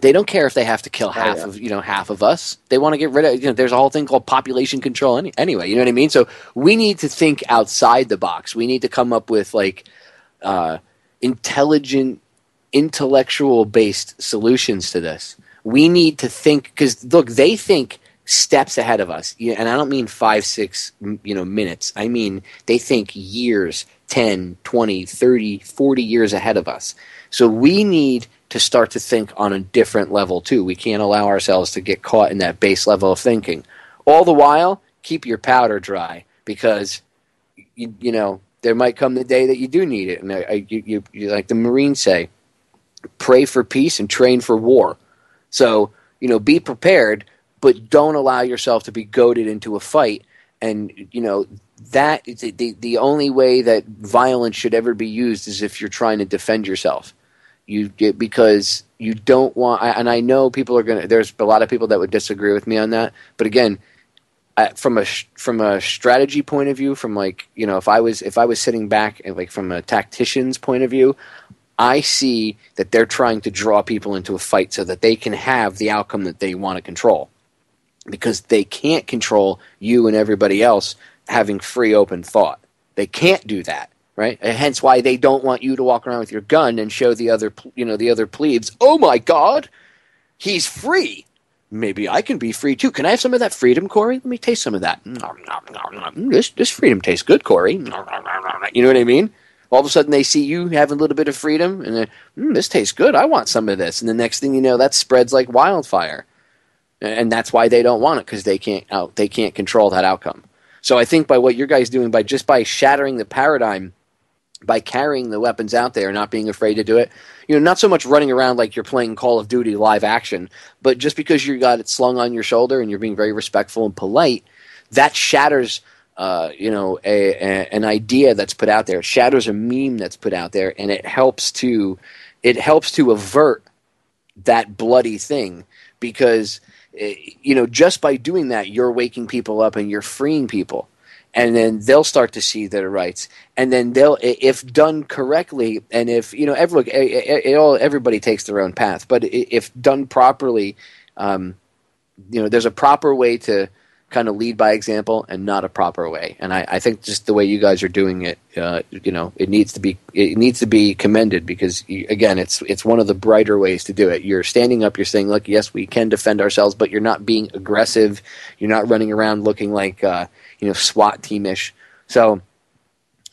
They don't care if they have to kill half of us. They want to get rid of. There's a whole thing called population control anyway. You know what I mean? So we need to think outside the box. We need to come up with intelligent, intellectual-based solutions to this. We need to think, because look, they think steps ahead of us, and I don't mean 5-6 minutes. I mean they think years, 10, 20, 30, 40 years ahead of us. So we need to start to think on a different level too. We can't allow ourselves to get caught in that base level of thinking. All the while, keep your powder dry, because there might come the day that you do need it. And you like the Marines say, pray for peace and train for war. So, be prepared, but don't allow yourself to be goaded into a fight. And, that the only way that violence should ever be used is if you're trying to defend yourself. Because you don't want, and I know there's a lot of people that would disagree with me on that. But again, from a strategy point of view, if I was sitting back and from a tactician's point of view, I see that they're trying to draw people into a fight so that they can have the outcome that they want to control, because they can't control you and everybody else having free, open thought. They can't do that, right? And hence why they don't want you to walk around with your gun and show the other plebes, "Oh my God, he's free. Maybe I can be free too. Can I have some of that freedom, Kory? Let me taste some of that. This freedom tastes good, Kory." You know what I mean? All of a sudden they see you having a little bit of freedom, and then, this tastes good. I want some of this. And the next thing you know, that spreads like wildfire. And that's why they don't want it, because they can't control that outcome. So I think by what your guys doing, by shattering the paradigm, by carrying the weapons out there, not being afraid to do it, not so much running around like you're playing Call of Duty live action, but just because you got it slung on your shoulder and you're being very respectful and polite, that shatters an idea that's put out there. It shatters a meme that's put out there, and it helps to avert that bloody thing, because just by doing that, you're waking people up and you're freeing people, and then they'll start to see their rights, and then if done correctly, and if everybody takes their own path, but if done properly, there's a proper way to kind of lead by example, and not a proper way. And I think just the way you guys are doing it, it needs to be commended, because again, it's one of the brighter ways to do it. You're standing up, you're saying, look, yes, we can defend ourselves, but you're not being aggressive. You're not running around looking like SWAT teamish. So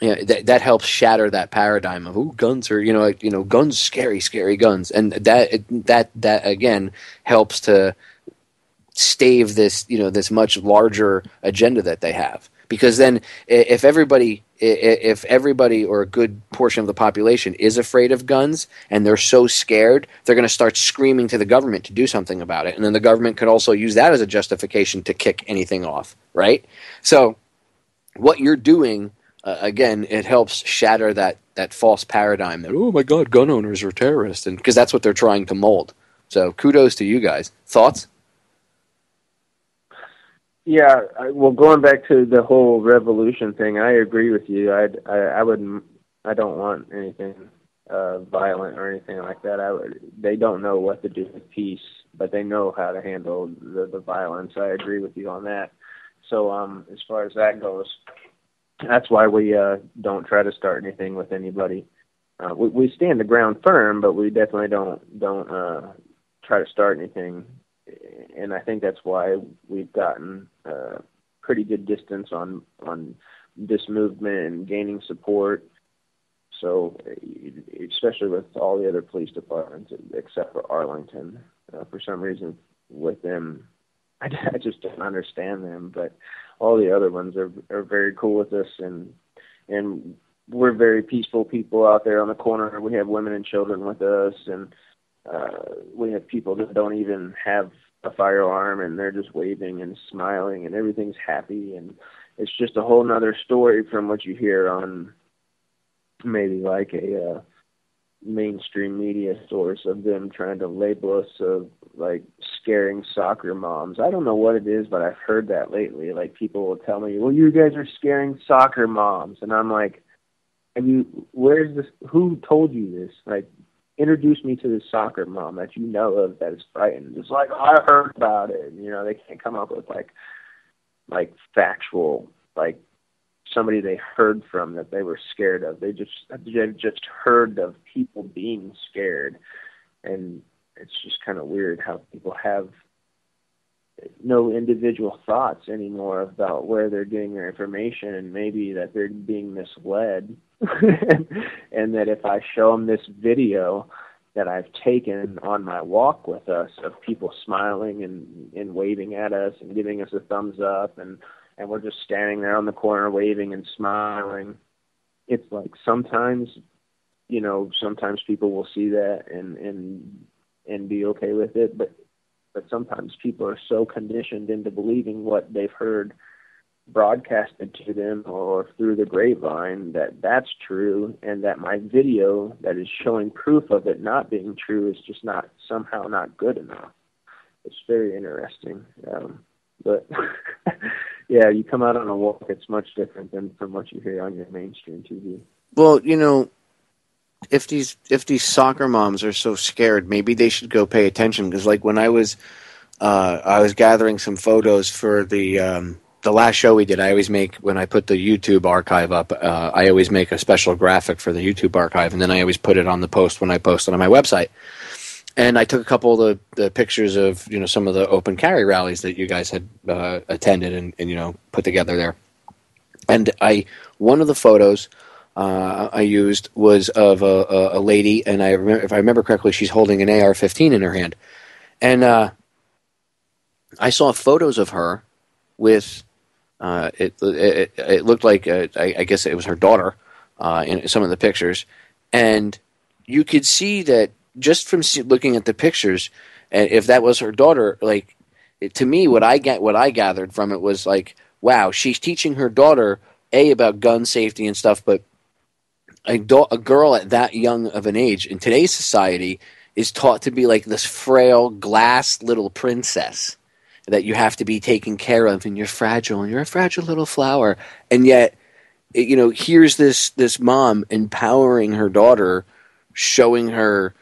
that helps shatter that paradigm of guns are guns, scary guns, and that again helps to stave this this much larger agenda that they have. Because then if everybody or a good portion of the population is afraid of guns, and they're so scared, they're going to start screaming to the government to do something about it, and then the government could also use that as a justification to kick anything off, right? So what you're doing, again, it helps shatter that false paradigm that, oh my God, gun owners are terrorists, and because that's what they're trying to mold. So kudos to you guys. Thoughts? Yeah, well, going back to the whole revolution thing, I agree with you. I don't want anything violent or anything like that. They don't know what to do with peace, but they know how to handle the violence. I agree with you on that. So as far as that goes, that's why we don't try to start anything with anybody. We stand the ground firm, but we definitely don't try to start anything. And I think that's why we've gotten pretty good distance on this movement and gaining support. So, especially with all the other police departments, except for Arlington, for some reason with them, I just don't understand them. But all the other ones are very cool with us, and we're very peaceful people out there on the corner. We have women and children with us, and we have people that don't even have a firearm, and they're just waving and smiling, and everything's happy, and it's just a whole nother story from what you hear on maybe like a mainstream media source of them trying to label us of like scaring soccer moms. I don't know what it is, but I've heard that lately. Like people will tell me, well, you guys are scaring soccer moms. And I'm like, where's this? Who told you this? Like, introduce me to this soccer mom that you know of that is frightened. It's like, I heard about it. You know, they can't come up with like factual, like somebody they heard from that they were scared of. They've just heard of people being scared. And it's just kind of weird how people have no individual thoughts anymore about where they're getting their information, and maybe that they're being misled. And that if I show them this video that I've taken on my walk with us of people smiling and waving at us and giving us a thumbs up, and we're just standing there on the corner waving and smiling, it's like sometimes people will see that and be okay with it, but sometimes people are so conditioned into believing what they've heard broadcasted to them or through the grapevine that that's true, and that my video that is showing proof of it not being true is just somehow not good enough. It's very interesting. But yeah, you come out on a walk, it's much different than from what you hear on your mainstream TV. Well, if these soccer moms are so scared, maybe they should go pay attention. Because like when I was gathering some photos for the last show we did, I always make, when I put the YouTube archive up, I always make a special graphic for the YouTube archive, and then I always put it on the post when I post it on my website. And I took a couple of the pictures of some of the open carry rallies that you guys had attended and put together there. And one of the photos I used was of a lady, and if I remember correctly, she's holding an AR-15 in her hand. And I saw photos of her with it looked like I guess it was her daughter in some of the pictures, and you could see that just from looking at the pictures, if that was her daughter, like to me, what I gathered from it was like, wow, she's teaching her daughter about gun safety and stuff, but a girl at that young of an age in today's society is taught to be like this frail glass little princess that you have to be taken care of, and you're fragile, and you're a fragile little flower. And yet, here's this mom empowering her daughter, showing her,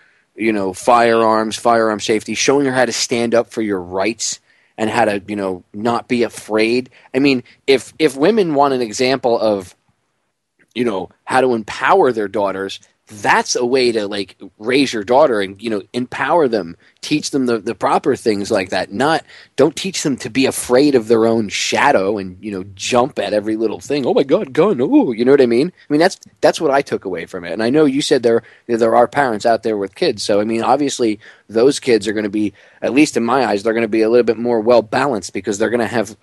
firearm safety, showing her how to stand up for your rights and how to, not be afraid. I mean, if women want an example of, how to empower their daughters, that's a way to like raise your daughter and, empower them, teach them the proper things like that. Don't teach them to be afraid of their own shadow and, jump at every little thing. Oh my God, gun. Ooh, you know what I mean? I mean, that's what I took away from it. And I know you said there are parents out there with kids. So, I mean, obviously those kids are going to be, at least in my eyes, they're going to be a little bit more well-balanced because they're going to have,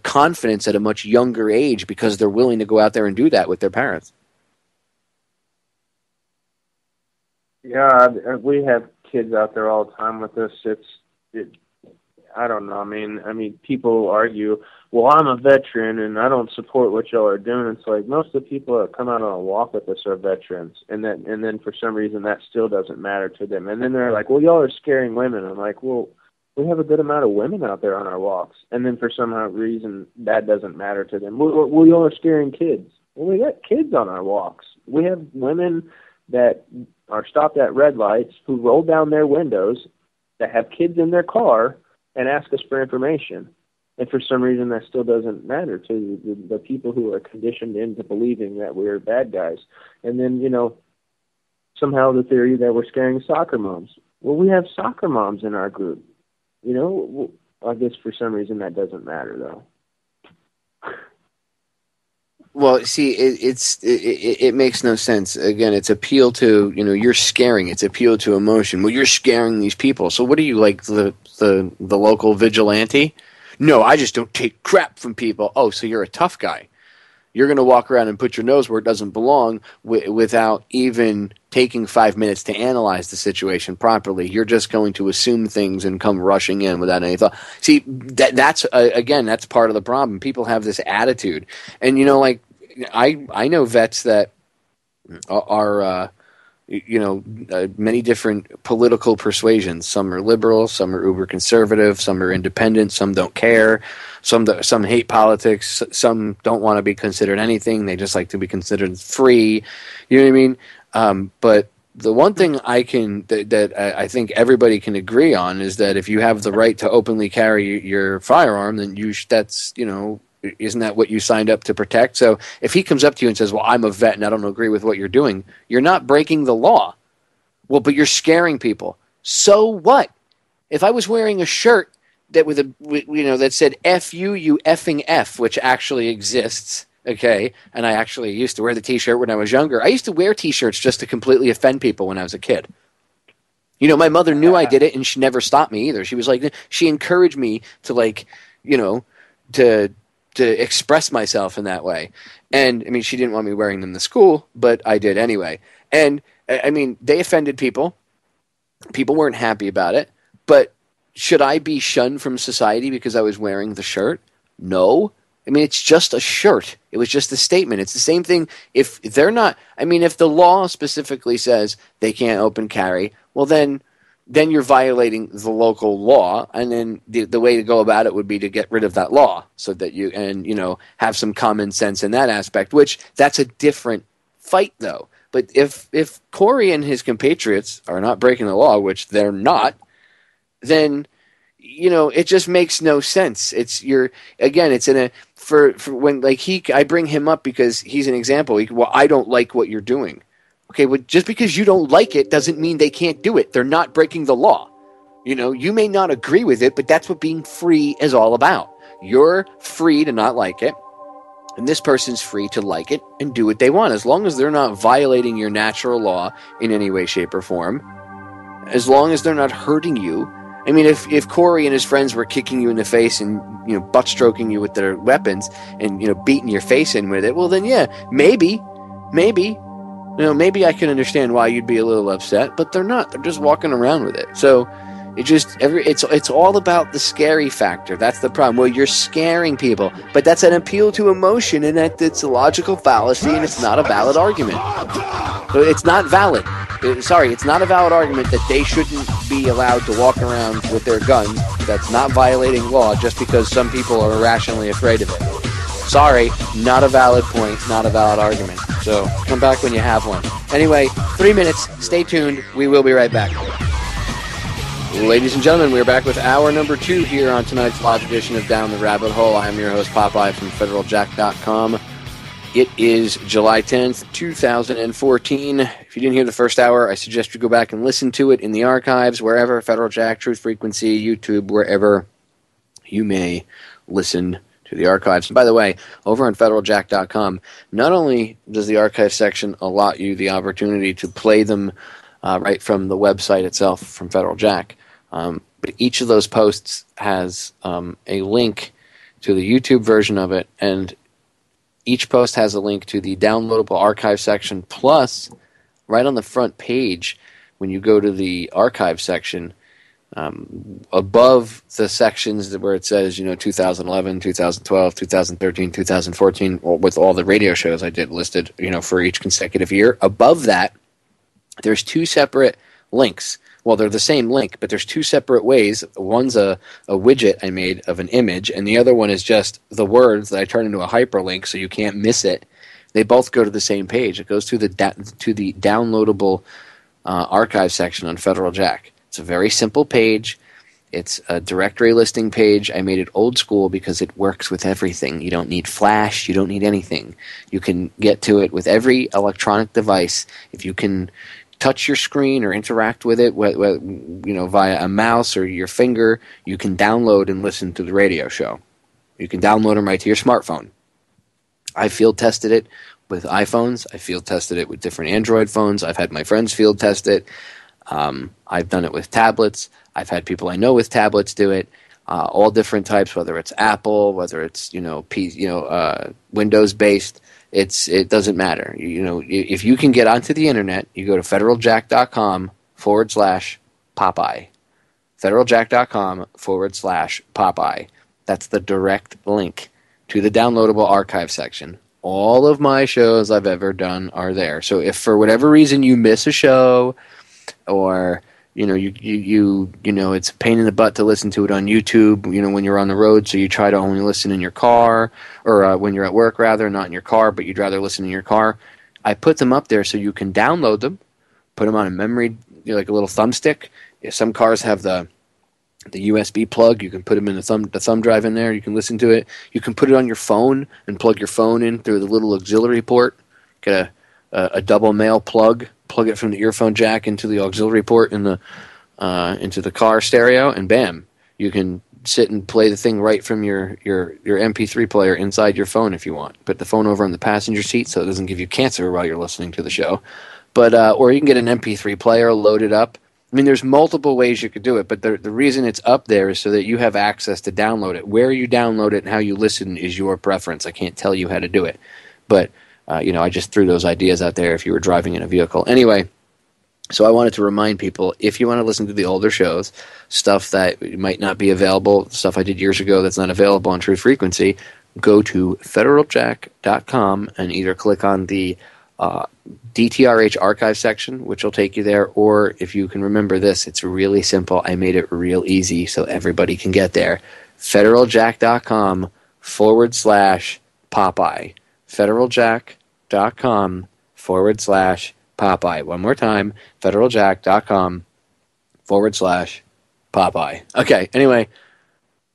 confidence at a much younger age because they're willing to go out there and do that with their parents. Yeah, we have kids out there all the time with us. I don't know. I mean, people argue, well, I'm a veteran and I don't support what y'all are doing. It's like most of the people that come out on a walk with us are veterans, and then for some reason that still doesn't matter to them. And then they're like, well, y'all are scaring women. I'm like, well, we have a good amount of women out there on our walks, and then for some reason that doesn't matter to them. Well, y'all are scaring kids. Well, we got kids on our walks. We have women that are stopped at red lights who roll down their windows that have kids in their car and ask us for information. And for some reason that still doesn't matter to the people who are conditioned into believing that we're bad guys. And then, somehow the theory that we're scaring soccer moms. Well, we have soccer moms in our group. I guess for some reason that doesn't matter, though. Well, see, it makes no sense. Again, it's appeal to, you're scaring. It's appeal to emotion. Well, you're scaring these people. So what are you, like the local vigilante? No, I just don't take crap from people. Oh, so you're a tough guy. You're going to walk around and put your nose where it doesn't belong without even taking 5 minutes to analyze the situation properly. You're just going to assume things and come rushing in without any thought. See, that's part of the problem. People have this attitude. And, like, I know vets that are many different political persuasions. Some are liberal, some are uber conservative, some are independent, some don't care, some hate politics, some don't want to be considered anything. They just like to be considered free. You know what I mean? But the one thing that I think everybody can agree on is that if you have the right to openly carry your firearm, then isn't that what you signed up to protect? So if he comes up to you and says, well, I'm a vet and I don't agree with what you're doing, you're not breaking the law. Well, but you're scaring people. So what? If I was wearing a shirt that that said F you effing F, which actually exists, okay, and I actually used to wear the T-shirt when I was younger. I used to wear T-shirts just to completely offend people when I was a kid. My mother knew I did it and she never stopped me either. She was like, she encouraged me to express myself in that way. And, I mean, she didn't want me wearing them to school, but I did anyway. And, I mean, they offended people. People weren't happy about it. But should I be shunned from society because I was wearing the shirt? No. I mean, it's just a shirt. It was just a statement. It's the same thing if they're not – I mean, if the law specifically says they can't open carry, well, then you're violating the local law, and then the way to go about it would be to get rid of that law so that you have some common sense in that aspect, which that's a different fight, though. But if Kory and his compatriots are not breaking the law, which they're not, then it just makes no sense. It's when I bring him up because he's an example. I don't like what you're doing. Okay, well, just because you don't like it doesn't mean they can't do it. They're not breaking the law. You may not agree with it, but that's what being free is all about. You're free to not like it, and this person's free to like it and do what they want, as long as they're not violating your natural law in any way, shape, or form, as long as they're not hurting you. I mean, if Kory and his friends were kicking you in the face and, butt stroking you with their weapons and, beating your face in with it, well, then, yeah, maybe, maybe I can understand why you'd be a little upset, but they're not. They're just walking around with it. So it's all about the scary factor. That's the problem. Well, you're scaring people, but that's an appeal to emotion, and it's a logical fallacy, and it's not a valid argument. So it's not valid. It's not a valid argument that they shouldn't be allowed to walk around with their guns. That's not violating law just because some people are irrationally afraid of it. Sorry, not a valid point, not a valid argument. So come back when you have one. Anyway, 3 minutes. Stay tuned. We will be right back. Ladies and gentlemen, we're back with hour number 2 here on tonight's live edition of Down the Rabbit Hole. I am your host, Popeye from federaljack.com. It is July 10th, 2014. If you didn't hear the first hour, I suggest you go back and listen to it in the archives, wherever, Federal Jack, Truth Frequency, YouTube, wherever you may listen to the archives. And by the way, over on federaljack.com, not only does the archive section allot you the opportunity to play them right from the website itself from Federal Jack, but each of those posts has a link to the YouTube version of it, and each post has a link to the downloadable archive section, plus right on the front page when you go to the archive section, above the sections where it says, 2011, 2012, 2013, 2014, with all the radio shows I did listed, for each consecutive year. Above that, there's 2 separate links. Well, they're the same link, but there's 2 separate ways. One's a widget I made of an image, and the other one is just the words that I turn into a hyperlink so you can't miss it. They both go to the same page. It goes to the downloadable archive section on Federal Jack. It's a very simple page. It's a directory listing page. I made it old school because it works with everything. You don't need Flash. You don't need anything. You can get to it with every electronic device. If you can touch your screen or interact with it via a mouse or your finger, you can download and listen to the radio show. You can download them right to your smartphone. I field tested it with iPhones. I field tested it with different Android phones. I've had my friends field test it. I've done it with tablets. I've had people I know with tablets do it. All different types, whether it's Apple, whether it's Windows based. It doesn't matter. If you can get onto the internet, you go to federaljack.com/Popeye. federaljack.com/Popeye. That's the direct link to the downloadable archive section. All of my shows I've ever done are there. So if for whatever reason you miss a show, or it's a pain in the butt to listen to it on YouTube, when you're on the road, so you try to only listen in your car, or when you're at work, rather, not in your car, but you'd rather listen in your car. I put them up there so you can download them, put them on a memory, like a little thumbstick. Some cars have the USB plug. You can put them in the thumb drive in there. You can listen to it. You can put it on your phone and plug your phone in through the little auxiliary port. Get a double male plug it from the earphone jack into the auxiliary port into the car stereo, and bam, you can sit and play the thing right from your MP3 player inside your phone if you want. Put the phone over on the passenger seat so it doesn't give you cancer while you're listening to the show. But or you can get an MP3 player, load it up. I mean, there's multiple ways you could do it, but the reason it's up there is so that you have access to download it. Where you download it and how you listen is your preference. I can't tell you how to do it. But, I just threw those ideas out there if you were driving in a vehicle. Anyway, so I wanted to remind people, if you want to listen to the older shows, stuff that might not be available, stuff I did years ago that's not available on True Frequency, go to federaljack.com and either click on the DTRH archive section, which will take you there, or if you can remember this, it's really simple. I made it real easy so everybody can get there. federaljack.com/Popeye. federaljack.com/Popeye. One more time, federaljack.com/Popeye. Okay, anyway,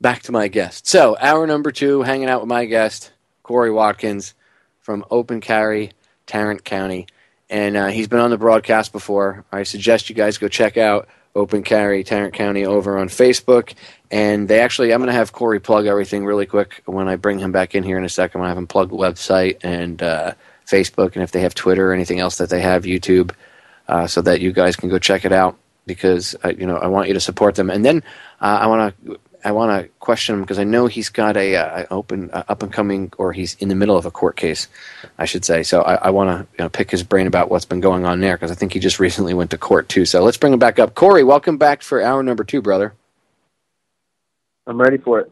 back to my guest. So, hour number 2, hanging out with my guest, Kory Watkins from Open Carry Tarrant County, and he's been on the broadcast before. I suggest you guys go check out Open Carry Tarrant County over on Facebook, and I'm going to have Kory plug everything really quick when I bring him back in here in a second. I'm going to have him plug the website and Facebook, and if they have Twitter or anything else that they have, YouTube, so that you guys can go check it out, because I want you to support them. And then I want to question him, because I know he's got a up and coming, or he's in the middle of a court case, I should say. So I want to pick his brain about what's been going on there, because I think he just recently went to court too. So let's bring him back up. Kory, welcome back for hour number 2, brother. I'm ready for it.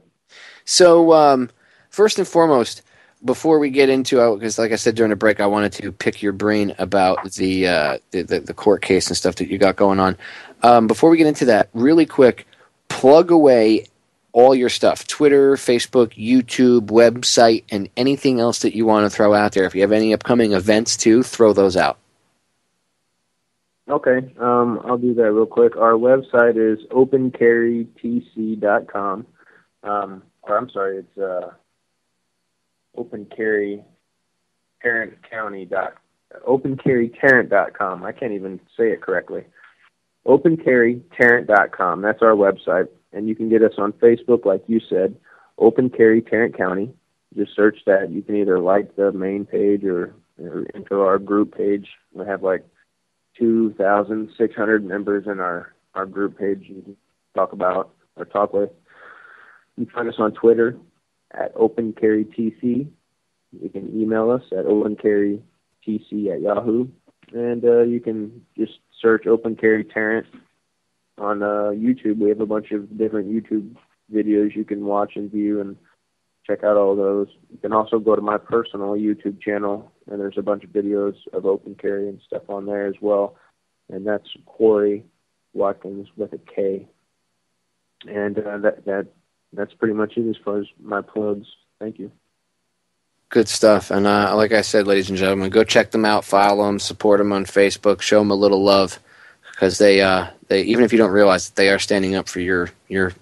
So first and foremost, before we get into it, because like I said during the break, I wanted to pick your brain about the court case and stuff that you got going on. Before we get into that, really quick, plug away all your stuff: Twitter, Facebook, YouTube, website, and anything else that you want to throw out there. If you have any upcoming events too, throw those out. Okay, I'll do that real quick. Our website is opencarrytc.com. It's opencarrytarrant.com. I can't even say it correctly. opencarrytarrant.com. That's our website. And you can get us on Facebook, like you said, Open Carry Tarrant County. Just search that. You can either like the main page or enter our group page. We have like 2,600 members in our group page you can talk about or talk with. You can find us on Twitter at OpenCarryTC. You can email us at opencarrytc@yahoo. And you can just search Open Carry Tarrant on YouTube. We have a bunch of different YouTube videos you can watch and view and check out all those. You can also go to my personal YouTube channel, and there's a bunch of videos of Open Carry and stuff on there as well. And that's Kory Watkins with a K. And that's pretty much it as far as my plugs. Thank you. Good stuff. And like I said, ladies and gentlemen, go check them out, follow them, support them on Facebook, show them a little love, because they even if you don't realize it, they are standing up for your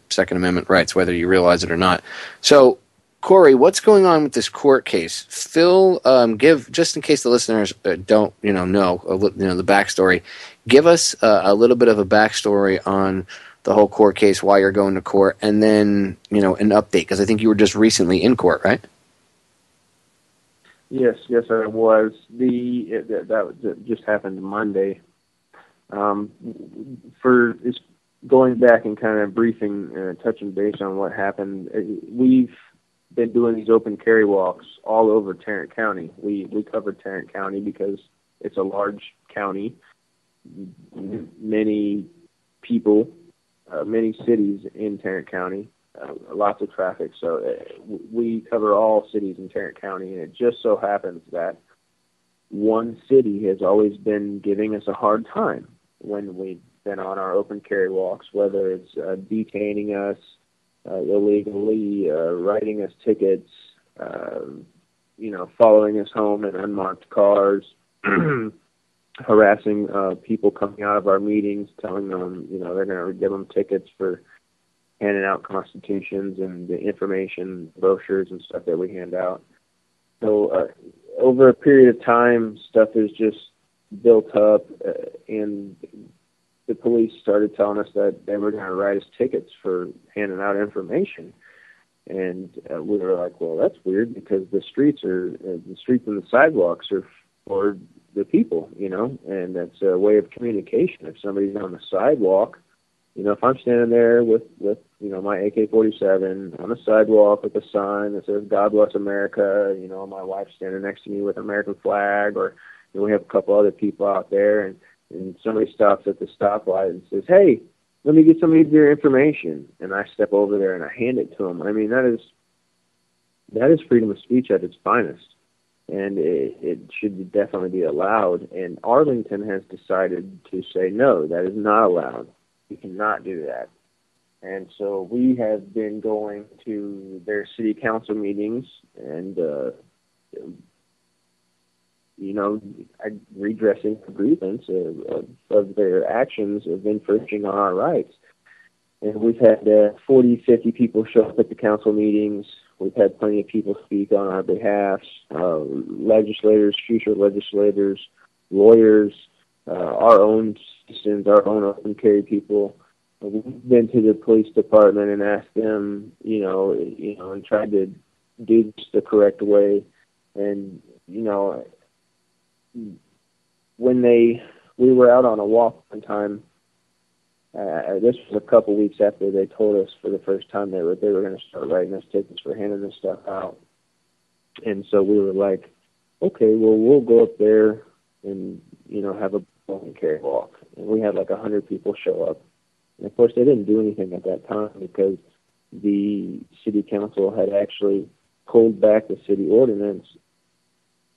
Second Amendment rights, whether you realize it or not. So, Kory, what's going on with this court case? Phil, give, just in case the listeners don't know the backstory, give us a little bit of a backstory on the whole court case, why you're going to court, and then an update, because I think you were just recently in court, right? Yes, I was. That just happened Monday. For going back and kind of briefing, touching base on what happened, we've been doing these open carry walks all over Tarrant County. We covered Tarrant County because it's a large county, many people, many cities in Tarrant County, lots of traffic. So we cover all cities in Tarrant County, and it just so happens that one city has always been giving us a hard time when we've been on our open carry walks, whether it's detaining us illegally, writing us tickets, following us home in unmarked cars, harassing people coming out of our meetings, telling them, they're going to give them tickets for handing out constitutions and the information brochures and stuff that we hand out. So over a period of time, stuff is just built up, and the police started telling us that they were going to write us tickets for handing out information. And we were like, well, that's weird, because the streets and the sidewalks are for the people, and that's a way of communication. If somebody's on the sidewalk, if I'm standing there with my AK-47 on the sidewalk with a sign that says "God Bless America," my wife's standing next to me with an American flag, or we have a couple other people out there, and somebody stops at the stoplight and says, "Hey, let me get some of your information," and I step over there and I hand it to them. I mean, that is freedom of speech at its finest, and it should definitely be allowed. And Arlington has decided to say, no, that is not allowed. You cannot do that. And so we have been going to their city council meetings and, redressing the grievance of their actions of infringing on our rights. And we've had 40, 50 people show up at the council meetings. We've had plenty of people speak on our behalf, legislators, future legislators, lawyers, our own citizens, our own open carry people. We've been to the police department and asked them, and tried to do this the correct way. And, when we were out on a walk one time, this was a couple weeks after they told us for the first time they were going to start writing us tickets for handing this stuff out. And so we were like, okay, well, we'll go up there and, have a open carry walk. And we had like 100 people show up. And of course, they didn't do anything at that time because the city council had actually pulled back the city ordinance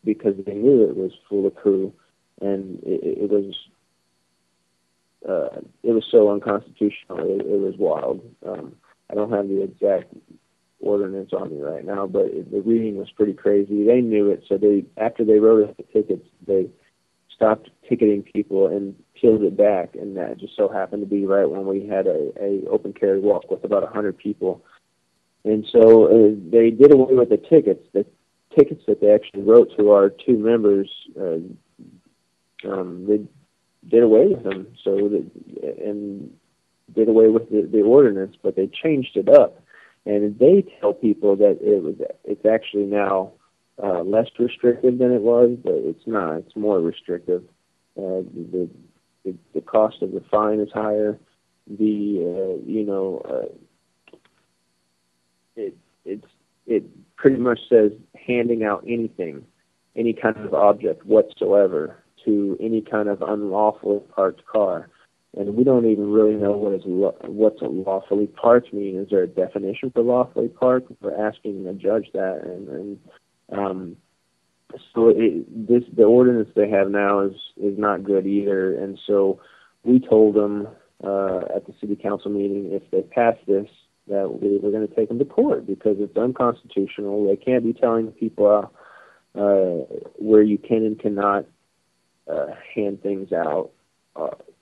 because they knew it was full of crew, and it was so unconstitutional. It was wild. I don't have the exact ordinance on me right now, but the reading was pretty crazy. They knew it, so after they wrote us the tickets, they stopped ticketing people and peeled it back, and that just so happened to be right when we had a open carry walk with about 100 people. And so they did away with the tickets. The tickets that they actually wrote to our two members, they did away with them. And did away with the ordinance, but they changed it up. And they tell people that it's actually now less restrictive than it was, but it's not. It's more restrictive. The cost of the fine is higher. It pretty much says handing out anything, any kind of object whatsoever, to any kind of unlawfully parked car. And we don't even really know what's a lawfully parked mean. Is there a definition for lawfully parked? We're asking the judge that, so the ordinance they have now is not good either. And so we told them at the city council meeting, if they pass this, that we were going to take them to court because it's unconstitutional. They can't be telling people where you can and cannot hand things out.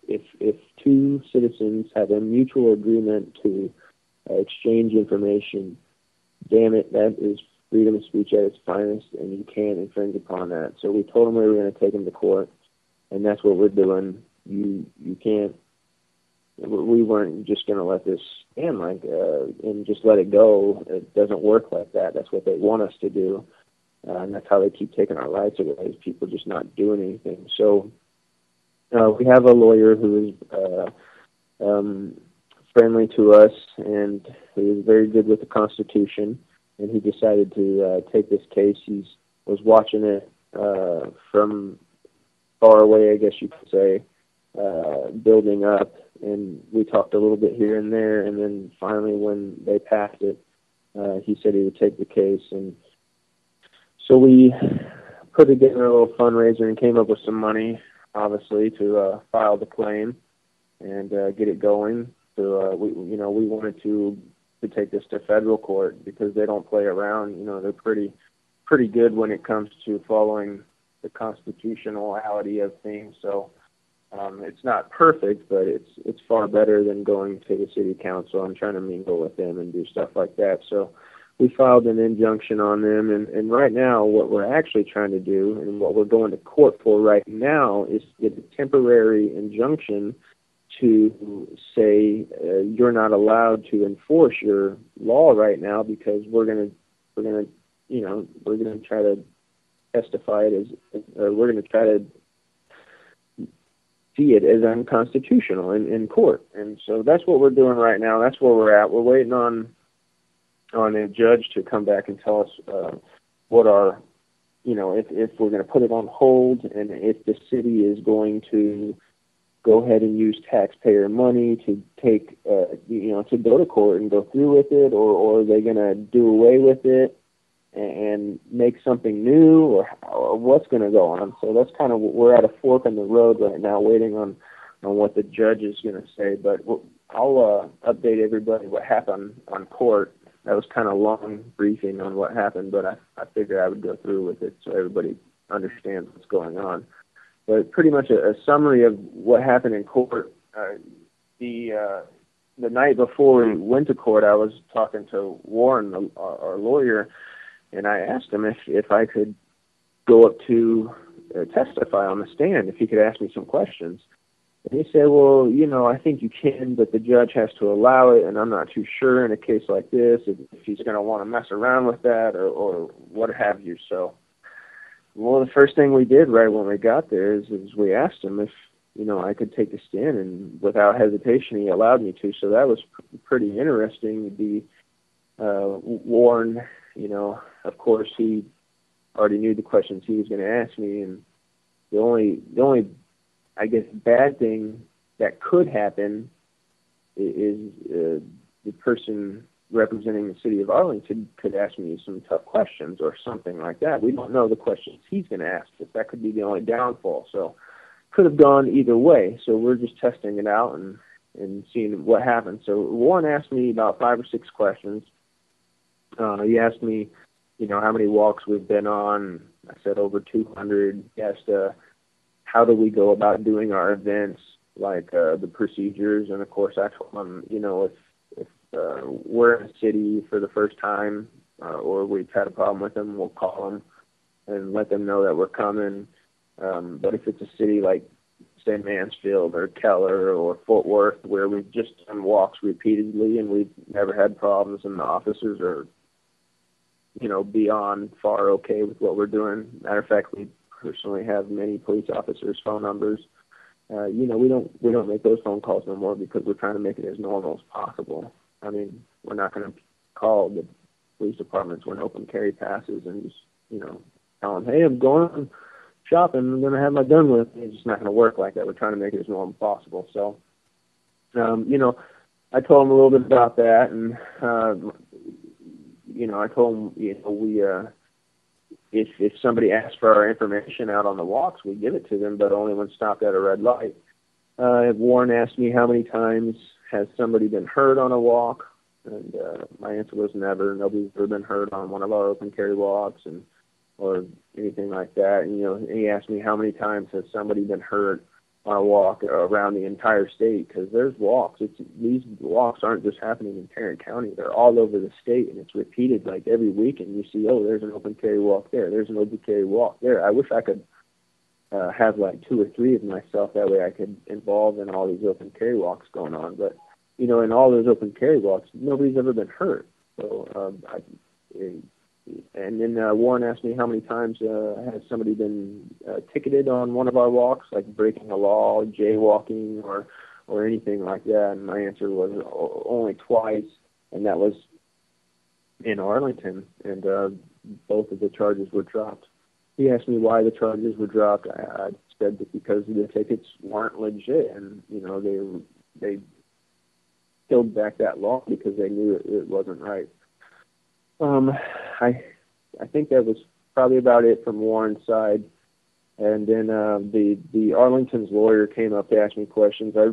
If two citizens have a mutual agreement to exchange information, damn it, that is freedom of speech at its finest, and you can't infringe upon that. So we told them we were going to take them to court, and that's what we're doing. You can't. We weren't just going to let this stand and just let it go. It doesn't work like that. That's what they want us to do. and that's how they keep taking our rights away, is people just not doing anything. So we have a lawyer who is friendly to us, and who is very good with the Constitution, and he decided to take this case. He was watching it from far away, I guess you could say, building up, and we talked a little bit here and there, and then finally when they passed it, he said he would take the case. And so we put together a little fundraiser and came up with some money, obviously, to file the claim and get it going. So we wanted to take this to federal court, because they don't play around. They're pretty good when it comes to following the constitutionality of things. So it's not perfect, but it's far better than going to the city council and trying to mingle with them and do stuff like that. So we filed an injunction on them, and right now what we're actually trying to do, and what we're going to court for right now, is to get a temporary injunction to say you're not allowed to enforce your law right now, because we're gonna try to testify it as, we're gonna try to see it as unconstitutional in court. And so that's what we're doing right now. That's where we're at. We're waiting on a judge to come back and tell us what our, if we're going to put it on hold, and if the city is going to go ahead and use taxpayer money to take, to go to court and go through with it, or are they going to do away with it and make something new, or what's going to go on. So that's kind of, we're at a fork in the road right now, waiting on what the judge is going to say. But I'll update everybody what happened on court. That was kind of a long briefing on what happened, but I figured I would go through with it so everybody understands what's going on. But pretty much a summary of what happened in court. The night before we went to court, I was talking to Warren, our lawyer, and I asked him if I could go up to testify on the stand, if he could ask me some questions. And he said, well, I think you can, but the judge has to allow it, and I'm not too sure in a case like this if he's going to want to mess around with that or what have you. So, well, the first thing we did right when we got there is we asked him if, I could take the stand, and without hesitation, he allowed me to. So that was pretty interesting. Warren, of course, he already knew the questions he was going to ask me, and the only, I guess, bad thing that could happen is the person representing the city of Arlington could ask me some tough questions or something like that. We don't know the questions he's going to ask us. That could be the only downfall. So could have gone either way. So we're just testing it out and seeing what happens. So Warren asked me about 5 or 6 questions. He asked me, how many walks we've been on. I said over 200. He asked, how do we go about doing our events, like the procedures. And of course, I told him, if we're in a city for the first time, or we've had a problem with them, we'll call them and let them know that we're coming. But if it's a city like, say, Mansfield or Keller or Fort Worth, where we've just done walks repeatedly and we've never had problems, and the officers are, beyond far okay with what we're doing. Matter of fact, we personally have many police officers' phone numbers. We don't make those phone calls no more, because we're trying to make it as normal as possible. I mean, we're not going to call the police departments when open carry passes and just, tell them, hey, I'm going shopping, I'm going to have my gun with me. It's just not going to work like that. We're trying to make it as normal as possible. So, I told him a little bit about that, and, I told him, if somebody asks for our information out on the walks, we give it to them, but only when stopped at a red light. Warren asked me how many times has somebody been hurt on a walk, and my answer was never. Nobody's ever been hurt on one of our open carry walks or anything like that. And, he asked me how many times has somebody been hurt on a walk around the entire state, because there's walks. These walks aren't just happening in Tarrant County. They're all over the state, and it's repeated like every week, and you see, oh, there's an open carry walk there. There's an open carry walk there. I wish I could have like 2 or 3 of myself. That way I could involve in all these open carry walks going on. But, in all those open carry walks, nobody's ever been hurt. So And then Warren asked me how many times has somebody been ticketed on one of our walks, like breaking a law, jaywalking, or anything like that. And my answer was only twice, and that was in Arlington, and both of the charges were dropped. He asked me why the charges were dropped. I said that because the tickets weren't legit, and they killed back that law because they knew it wasn't right. I think that was probably about it from Warren's side. And then the Arlington's lawyer came up to ask me questions. I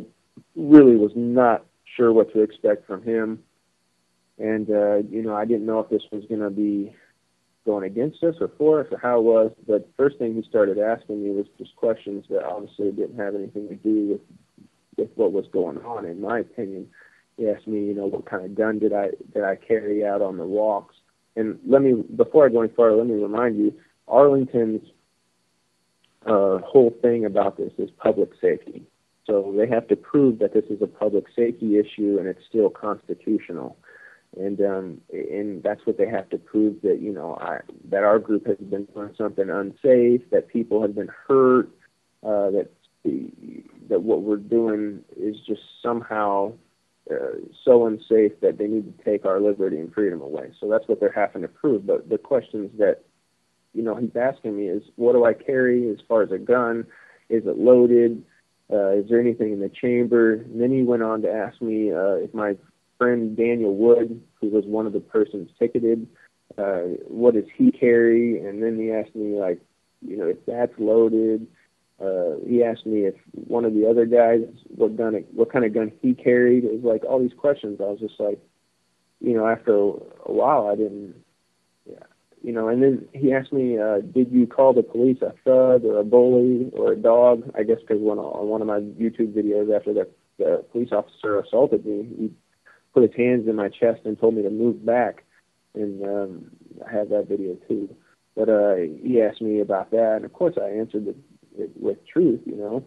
really was not sure what to expect from him. And, I didn't know if this was going to be going against us or for us or how it was. But first thing he started asking me was just questions that obviously didn't have anything to do with what was going on, in my opinion. He asked me, what kind of gun did I carry out on the walks. And before I go any farther, let me remind you, Arlington's whole thing about this is public safety. So they have to prove that this is a public safety issue and it's still constitutional. And that's what they have to prove, that, that our group has been doing something unsafe, that people have been hurt, that what we're doing is just somehow so unsafe that they need to take our liberty and freedom away. So that's what they're having to prove. But the questions that, he's asking me is, what do I carry as far as a gun? Is it loaded? Is there anything in the chamber? And then he went on to ask me if my friend Daniel Wood, who was one of the persons ticketed, what does he carry? And then he asked me, if that's loaded. He asked me if one of the other guys, what kind of gun he carried. It was like all these questions. I was just like, after a while, I didn't, and then he asked me, did you call the police a thug or a bully or a dog? I guess because on one of my YouTube videos after the police officer assaulted me, he put his hands in my chest and told me to move back. And I have that video too. But he asked me about that, and of course I answered it with truth.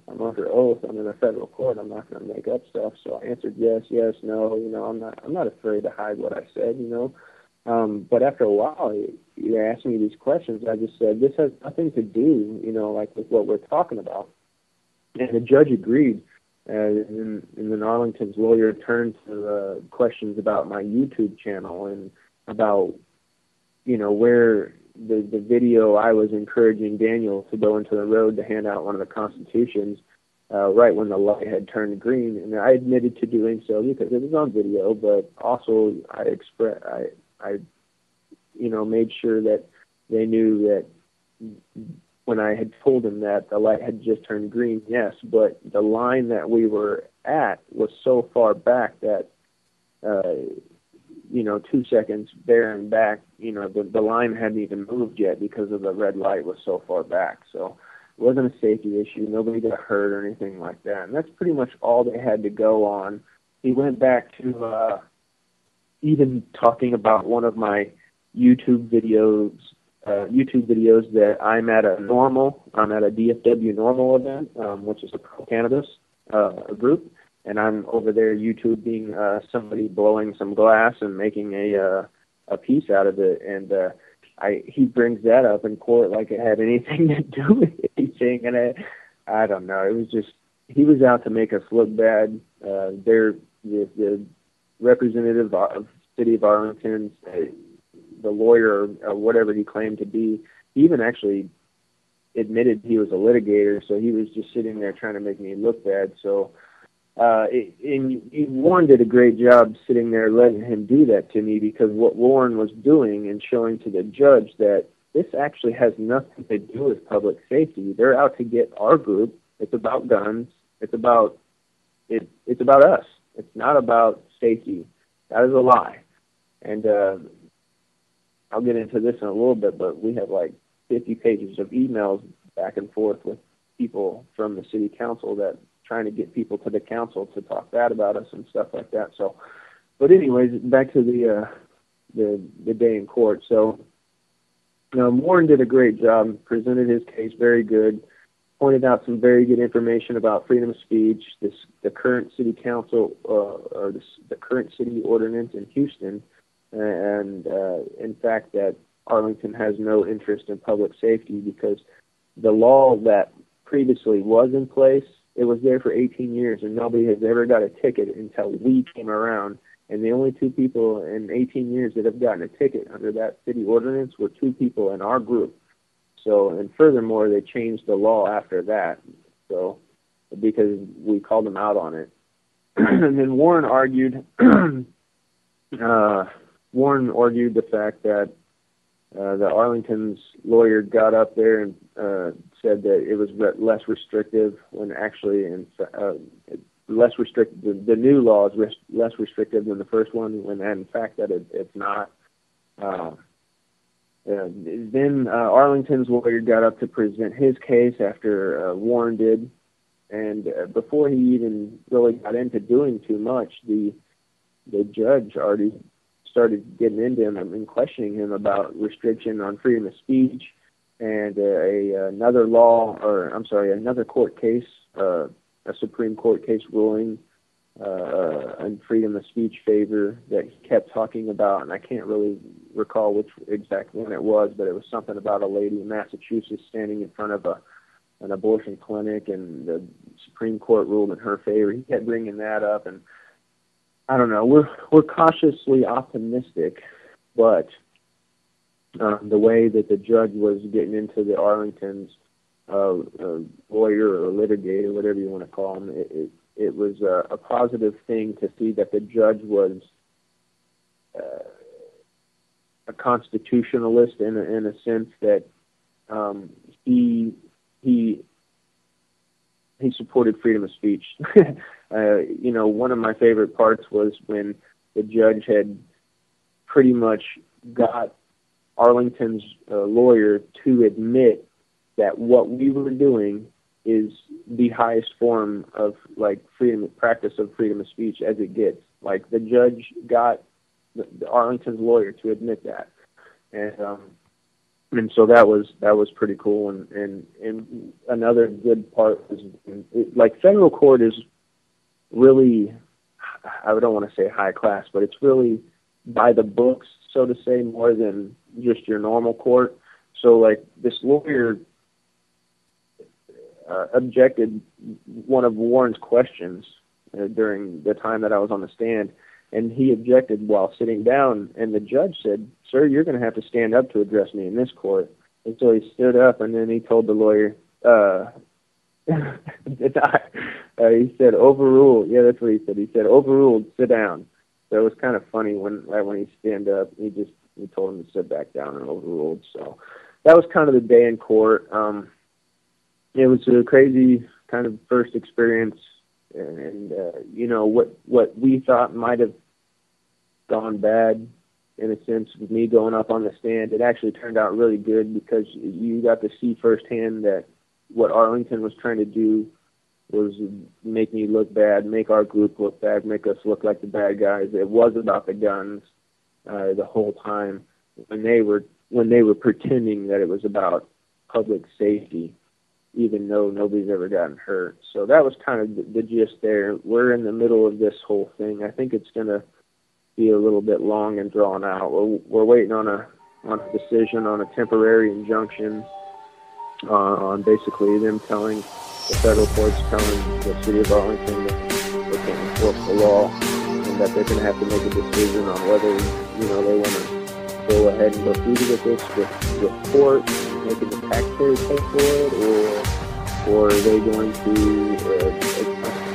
I'm under oath. I'm in a federal court. I'm not going to make up stuff. So I answered yes, no. I'm not afraid to hide what I said. But after a while, he asked me these questions. I just said, this has nothing to do, with what we're talking about. And the judge agreed. And then Arlington's lawyer turned to questions about my YouTube channel and about, where the video I was encouraging Daniel to go into the road to hand out one of the constitutions right when the light had turned green. And I admitted to doing so because it was on video, but also I made sure that they knew that when I had told him that the light had just turned green, yes, but the line that we were at was so far back that, 2 seconds there and back, the line hadn't even moved yet because of the red light was so far back. So it wasn't a safety issue. Nobody got hurt or anything like that. And that's pretty much all they had to go on. He went back to even talking about one of my YouTube videos that I'm at a DFW normal event, which is a pro-cannabis group, and I'm over there YouTubing somebody blowing some glass and making a piece out of it, and he brings that up in court like it had anything to do with anything, and I don't know. It was just, he was out to make us look bad. The representative of City of Arlington, the lawyer or whatever he claimed to be, he even actually admitted he was a litigator, so he was just sitting there trying to make me look bad. So Warren did a great job sitting there letting him do that to me, because what Warren was doing and showing to the judge that this actually has nothing to do with public safety. They're out to get our group. It's about guns. It's about us. It's not about safety. That is a lie. And I'll get into this in a little bit, but we have like 50 pages of emails back and forth with people from the city council that trying to get people to the council to talk bad about us and stuff like that. So, but anyways, back to the day in court. So, Warren did a great job, presented his case very good, pointed out some very good information about freedom of speech, the current city council or the current city ordinance in Houston, and in fact that Arlington has no interest in public safety because the law that previously was in place, it was there for 18 years and nobody has ever got a ticket until we came around. And the only 2 people in 18 years that have gotten a ticket under that city ordinance were 2 people in our group. So, and furthermore, they changed the law after that. So, because we called them out on it. And then Warren argued the fact that the Arlington's lawyer got up there and said that it was less restrictive when actually less restrictive. The new law is less restrictive than the first one, when in fact that it's not. Then Arlington's lawyer got up to present his case after Warren did, and before he even really got into doing too much, the judge already started getting into him and questioning him about restriction on freedom of speech and another court case, a Supreme Court case ruling in freedom of speech favor that he kept talking about, and I can't really recall which exact one it was, but it was something about a lady in Massachusetts standing in front of an abortion clinic, and the Supreme Court ruled in her favor. He kept bringing that up, and I don't know. We're cautiously optimistic, but the way that the judge was getting into the Arlington's lawyer or litigator, whatever you want to call him, it was a positive thing to see that the judge was a constitutionalist in a sense that he supported freedom of speech. One of my favorite parts was when the judge had pretty much got Arlington's lawyer to admit that what we were doing is the highest form of practice of freedom of speech as it gets. Like, the judge got the Arlington's lawyer to admit that, and so that was pretty cool. And another good part was federal court is really, I don't want to say high class, but it's really by the books, so to say, more than just your normal court. So this lawyer objected one of Warren's questions during the time that I was on the stand, and he objected while sitting down, and the judge said, "Sir, you're going to have to stand up to address me in this court." And so he stood up, and then he told the lawyer, he said, "Overruled." Yeah, that's what he said. He said, "Overruled, sit down." So it was kind of funny when he stand up, he told him to sit back down and overruled. So that was kind of the day in court. It was a crazy kind of first experience, and what we thought might have gone bad, in a sense, with me going up on the stand, it actually turned out really good, because you got to see firsthand that what Arlington was trying to do was make me look bad, make our group look bad, make us look like the bad guys. It was about the guns the whole time, when they were pretending that it was about public safety, even though nobody's ever gotten hurt. So that was kind of the gist there. We're in the middle of this whole thing. I think it's going to be a little bit long and drawn out. We're waiting on a decision on a temporary injunction on basically them telling the federal courts, telling the city of Arlington that they can't enforce the law, and that they're going to have to make a decision on whether they want to go ahead and go through with this with court, making the taxpayers pay for it, or are they going to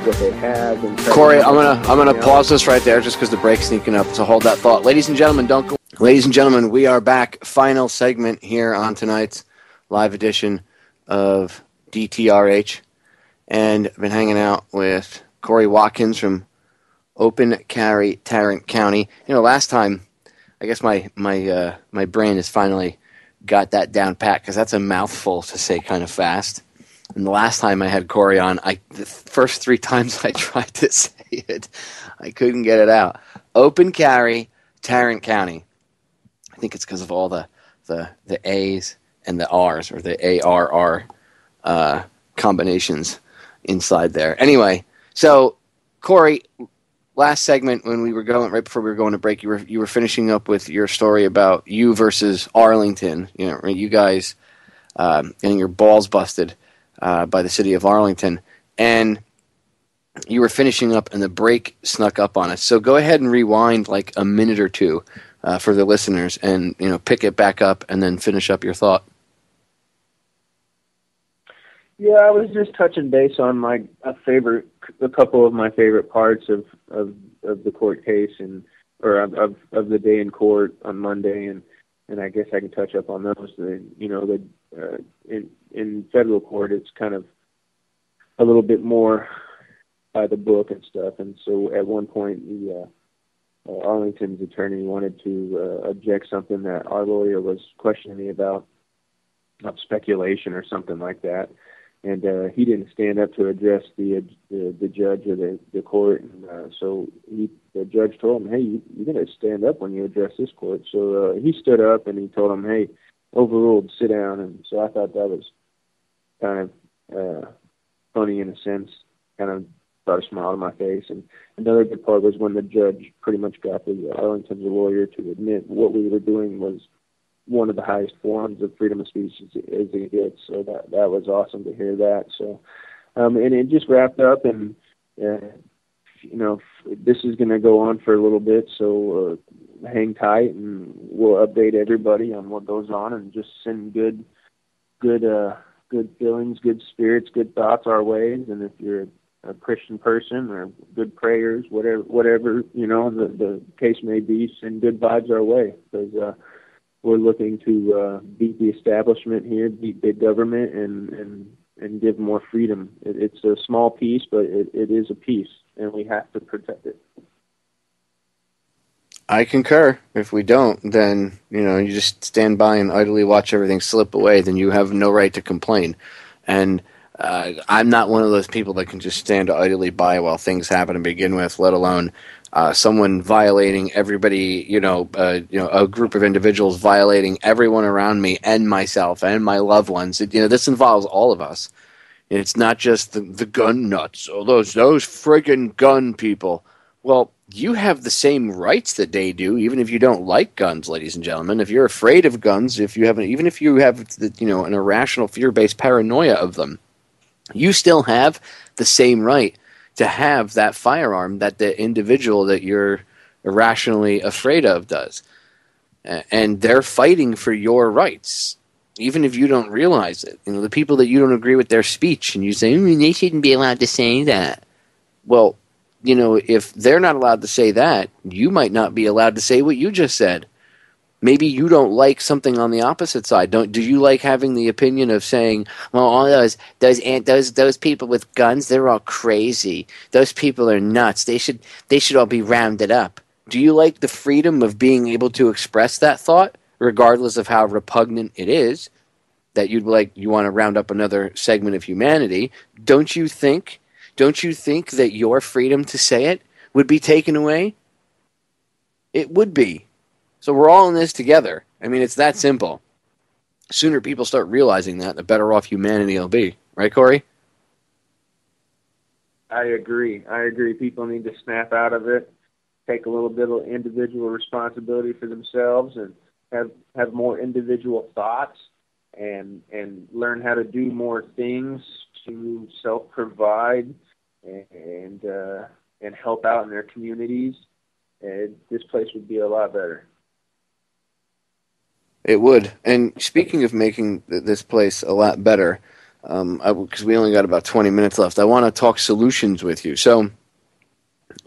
what they have? And Kory, I'm gonna pause this right there, just because the break's sneaking up. So hold that thought, ladies and gentlemen. Don't go. Ladies and gentlemen, we are back. Final segment here on tonight's live edition of DTRH, and I've been hanging out with Kory Watkins from Open Carry Tarrant County. Last time, I guess my brain has finally got that down pat, because that's a mouthful to say kind of fast. And the last time I had Kory on, the first 3 times I tried to say it, I couldn't get it out. Open Carry Tarrant County. I think it's because of all the A's and the R's, or the ARR combinations inside there. Anyway, so Kory, last segment when we were going right before we were going to break, you were finishing up with your story about you versus Arlington. You know, right? You guys getting your balls busted by the city of Arlington, and you were finishing up, and the break snuck up on us. So go ahead and rewind like a minute or two for the listeners, and pick it back up, and then finish up your thought. Yeah, I was just touching base on a couple of my favorite parts of the court case of the day in court on Monday, and I guess I can touch up on those. In federal court, it's kind of a little bit more by the book and stuff, and so at one point, Arlington's attorney wanted to object something that our lawyer was questioning me about speculation or something like that. And he didn't stand up to address the judge or the court, and so the judge told him, "Hey, you got to stand up when you address this court." So he stood up and he told him, "Hey, overruled, sit down." And so I thought that was kind of funny in a sense, kind of brought a smile to my face. And another good part was when the judge pretty much got the Arlington's lawyer to admit what we were doing was one of the highest forms of freedom of speech as it gets. So that was awesome to hear that. So, and it just wrapped up, and this is going to go on for a little bit. So hang tight, and we'll update everybody on what goes on, and just send good feelings, good spirits, good thoughts our ways. And if you're a Christian person or good prayers, whatever the case may be, send good vibes our way, because we're looking to beat the establishment here, beat big government, and give more freedom. It's a small piece, but it is a piece, and we have to protect it. I concur. If we don't, then you just stand by and idly watch everything slip away. Then you have no right to complain. And I'm not one of those people that can just stand idly by while things happen to begin with, let alone someone violating everybody, a group of individuals violating everyone around me and myself and my loved ones. This involves all of us. It's not just the gun nuts or those friggin' gun people. Well, you have the same rights that they do, even if you don't like guns, ladies and gentlemen. If you're afraid of guns, even if you have an irrational fear-based paranoia of them, you still have the same right to have that firearm that the individual that you're irrationally afraid of does. And they're fighting for your rights, even if you don't realize it. The people that you don't agree with their speech, and you say, they shouldn't be allowed to say that. Well, if they're not allowed to say that, you might not be allowed to say what you just said. Maybe you don't like something on the opposite side. Do you like having the opinion of saying, well, all those people with guns, they're all crazy. Those people are nuts. They should all be rounded up. Do you like the freedom of being able to express that thought, regardless of how repugnant it is, that you want to round up another segment of humanity? Don't you think that your freedom to say it would be taken away? It would be. So we're all in this together. I mean, it's that simple. The sooner people start realizing that, the better off humanity will be. Right, Kory? I agree. People need to snap out of it, take a little bit of individual responsibility for themselves, and have more individual thoughts, and learn how to do more things to self-provide and help out in their communities. And this place would be a lot better. It would. And speaking of making this place a lot better, because we only got about 20 minutes left, I want to talk solutions with you. So,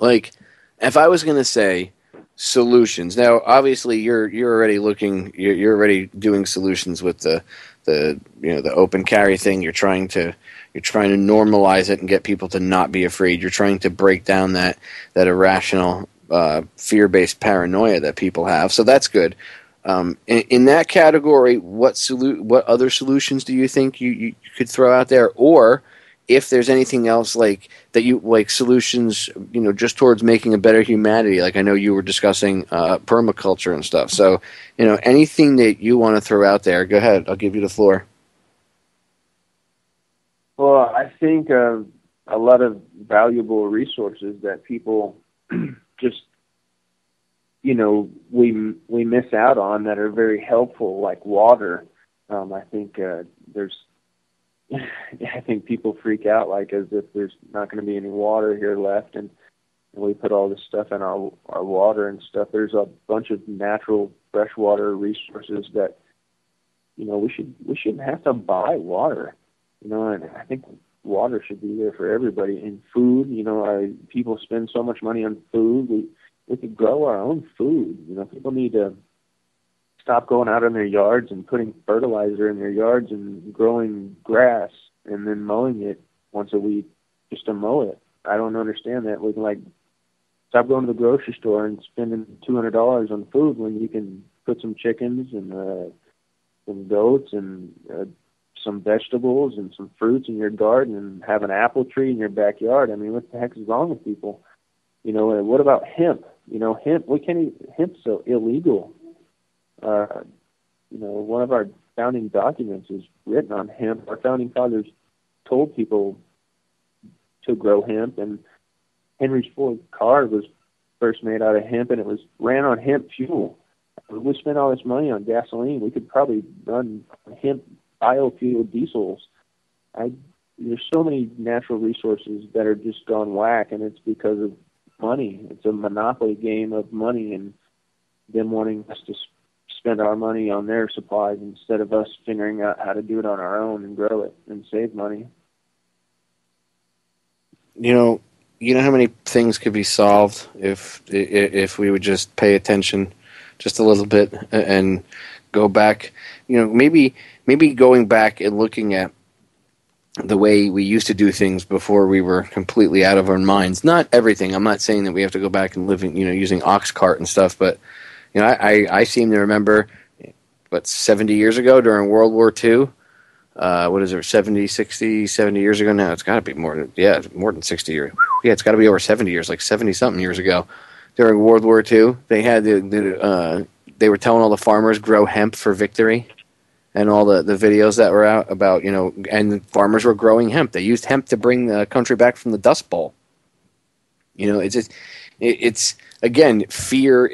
if I was going to say solutions, now obviously you're already you're already doing solutions with the open carry thing. You're trying to normalize it and get people to not be afraid. You're trying to break down that irrational fear-based paranoia that people have. So that's good. In that category, what other solutions do you think you could throw out there? Or if there's anything else solutions, just towards making a better humanity, I know you were discussing permaculture and stuff. So, anything that you want to throw out there, go ahead. I'll give you the floor. Well, I think a lot of valuable resources that people just, we miss out on that are very helpful, like water. I think I think people freak out like as if there's not going to be any water here left, and we put all this stuff in our water and stuff. There's a bunch of natural freshwater resources that we shouldn't have to buy water. And I think water should be there for everybody. And food, people spend so much money on food. We could grow our own food. People need to stop going out in their yards and putting fertilizer in their yards and growing grass and then mowing it once a week just to mow it. I don't understand that. We can stop going to the grocery store and spending $200 on food when you can put some chickens and some goats and some vegetables and some fruits in your garden and have an apple tree in your backyard. I mean, what the heck is wrong with people? And what about hemp? Hemp, we can't eat hemp, so illegal. One of our founding documents is written on hemp. Our founding fathers told people to grow hemp, and Henry Ford's car was first made out of hemp, and it ran on hemp fuel. If we spent all this money on gasoline, we could probably run hemp biofuel diesels. There's so many natural resources that are just gone whack, and it's because of money. It's a monopoly game of money and them wanting us to spend our money on their supplies instead of us figuring out how to do it on our own and grow it and save money. You know how many things could be solved if we would just pay attention just a little bit and go back. Maybe going back and looking at the way we used to do things before we were completely out of our minds. Not everything. I'm not saying that we have to go back and live, using ox cart and stuff, but I seem to remember, 70 years ago during World War II. What is it, 70 years ago now? It's got to be more than 60 years. Yeah, it's got to be over 70 years, like 70-something years ago. During World War II, they had they were telling all the farmers grow hemp for victory, and all the videos that were out about, and the farmers were growing hemp. They used hemp to bring the country back from the Dust Bowl. It's again, fear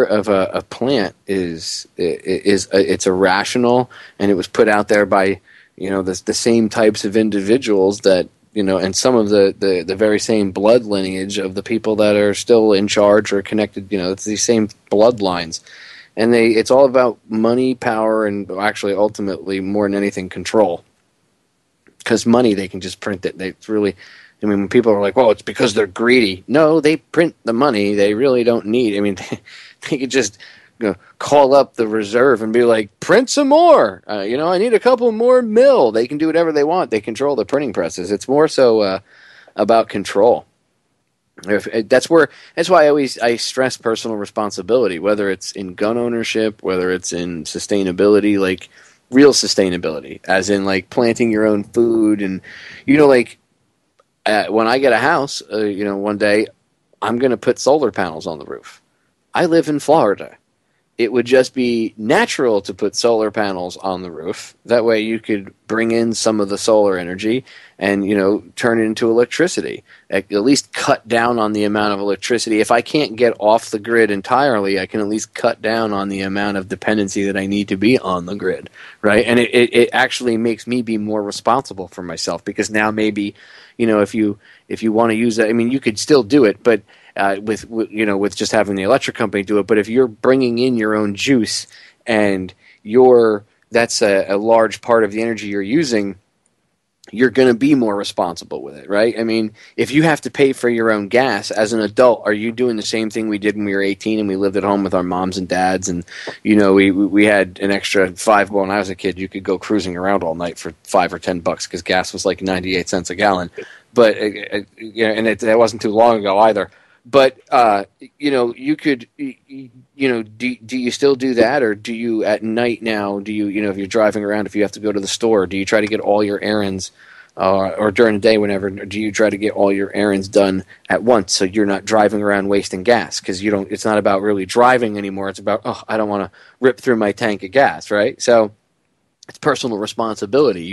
of a plant is it's irrational, and it was put out there by the same types of individuals that and some of the very same blood lineage of the people that are still in charge or connected. It's these same bloodlines, and it's all about money, power, and actually ultimately more than anything control. Because money, they can just print it. It's really. When people are like, well, it's because they're greedy. No, they print the money. They really don't need. They could just call up the reserve and be like, print some more. I need a couple more mil. They can do whatever they want. They control the printing presses. It's more so about control. That's why I stress personal responsibility, whether it's in gun ownership, whether it's in sustainability, like real sustainability, as in like planting your own food and, when I get a house, one day I'm going to put solar panels on the roof. I live in Florida. It would just be natural to put solar panels on the roof. That way you could bring in some of the solar energy and, turn it into electricity. At least cut down on the amount of electricity. If I can't get off the grid entirely, I can at least cut down on the amount of dependency that I need to be on the grid, right? And it actually makes me be more responsible for myself, because now maybe, if you want to use that, you could still do it, but with just having the electric company do it. But if you're bringing in your own juice and that's a large part of the energy you're using, you're going to be more responsible with it, right? If you have to pay for your own gas as an adult, are you doing the same thing we did when we were 18 and we lived at home with our moms and dads, and we had an extra $5? When I was a kid, you could go cruising around all night for $5 or $10 because gas was like 98 cents a gallon. But and that wasn't too long ago either. But you could, do you still do that, or do you at night now? Do you, if you're driving around, if you have to go to the store, do you try to get all your errands, or during the day, whenever? Do you try to get all your errands done at once so you're not driving around wasting gas? Because it's not about really driving anymore. It's about, I don't want to rip through my tank of gas, right? So it's personal responsibility.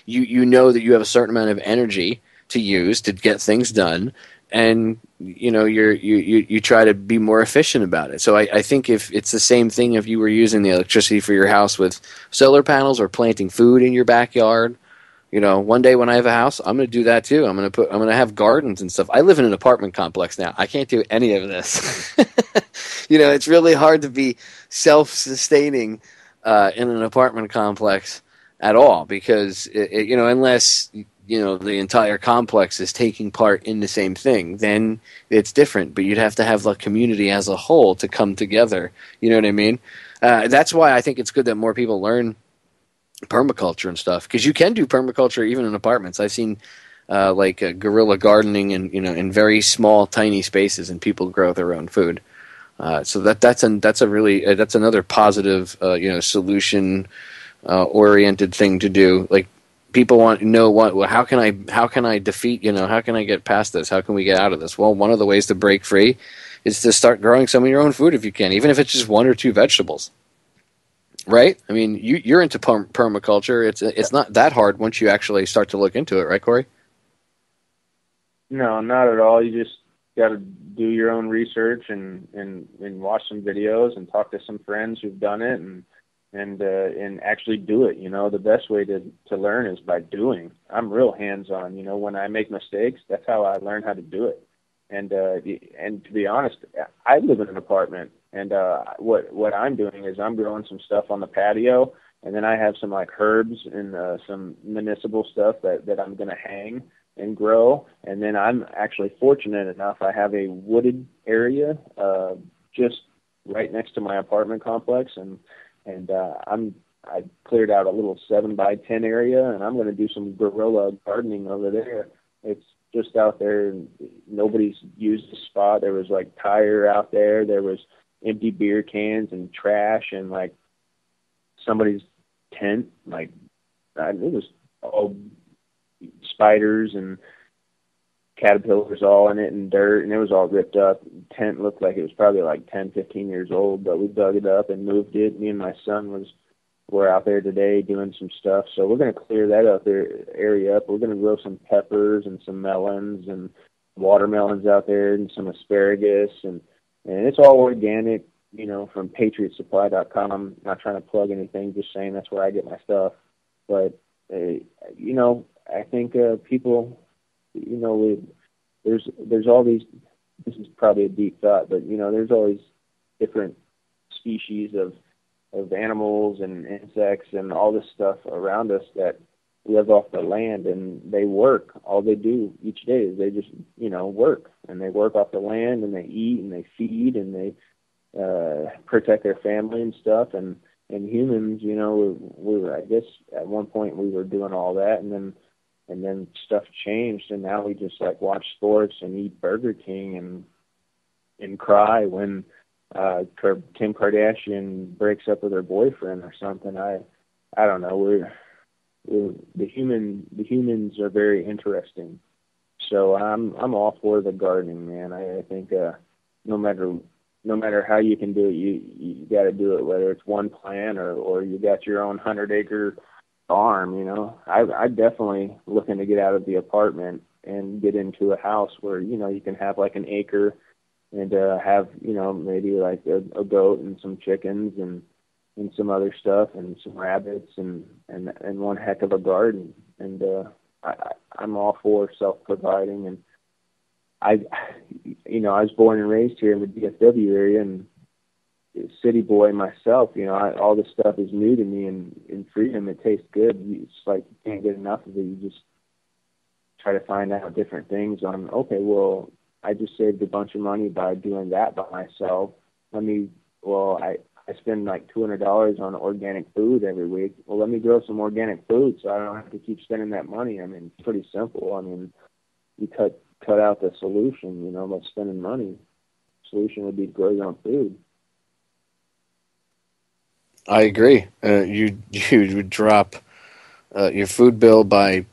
You know that you have a certain amount of energy to use to get things done, and you try to be more efficient about it. So I think if it's the same thing if you were using the electricity for your house with solar panels or planting food in your backyard. One day when I have a house, I'm going to do that too. I'm going to have gardens and stuff. I live in an apartment complex now. I can't do any of this. It's really hard to be self-sustaining in an apartment complex at all because unless the entire complex is taking part in the same thing, then it's different. But you'd have to have the community as a whole to come together. You know what I mean? That's why I think it's good that more people learn permaculture and stuff, because you can do permaculture even in apartments. I've seen guerrilla gardening in very small, tiny spaces, and people grow their own food. So that's another positive solution oriented thing to do. Like people want to know how can I defeat how can I get past this? How can we get out of this? Well, one of the ways to break free is to start growing some of your own food if you can, even if it's just one or two vegetables. Right? I mean, you're into permaculture. It's not that hard once you actually start to look into it, right, Kory? No, not at all. You just got to do your own research and watch some videos and talk to some friends who've done it and actually do it. The best way to learn is by doing. I'm real hands-on. When I make mistakes, that's how I learn how to do it. And to be honest, I live in an apartment. And what I'm doing is I'm growing some stuff on the patio, and then I have some like herbs and some municipal stuff that I'm going to hang and grow. And then I'm actually fortunate enough, I have a wooded area just right next to my apartment complex, and I cleared out a little 7x10 area, and I'm going to do some guerrilla gardening over there. It's just out there, and nobody's used the spot. There was like tire out there. There was empty beer cans and trash and like somebody's tent. Like it was all spiders and caterpillars all in it and dirt, and it was all ripped up. The tent looked like it was probably like 10, 15 years old, but we dug it up and moved it. Me and my son were out there today doing some stuff. So we're going to clear that area up. We're going to grow some peppers and some melons and watermelons out there and some asparagus, and it's all organic, from patriotsupply.com. I'm not trying to plug anything, just saying that's where I get my stuff. But, I think people, there's all these, this is probably a deep thought, but, there's always different species of animals and insects and all this stuff around us that live off the land, and they work. All they do each day is they just, work, and they work off the land, and they eat, and they feed, and they protect their family and stuff. And humans, we were, I guess, at one point we were doing all that, and then stuff changed, and now we just like watch sports and eat Burger King and cry when Kim Kardashian breaks up with her boyfriend or something. I don't know. The humans are very interesting. So I'm all for the gardening, man. I think no matter how you can do it, you got to do it. Whether it's one plant or you got your own 100-acre farm, I definitely looking to get out of the apartment and get into a house where you can have like an acre and have maybe like a goat and some chickens and some other stuff and some rabbits and one heck of a garden. And I'm all for self-providing. And I was born and raised here in the DFW area, and city boy myself, all this stuff is new to me, and in freedom it tastes good. It's like you can't get enough of it. You just try to find out different things on, okay, well, I just saved a bunch of money by doing that by myself. I spend like $200 on organic food every week. Well, let me grow some organic food so I don't have to keep spending that money. I mean, it's pretty simple. I mean, you cut out the solution, by spending money. The solution would be to grow your own food. I agree. You would drop your food bill by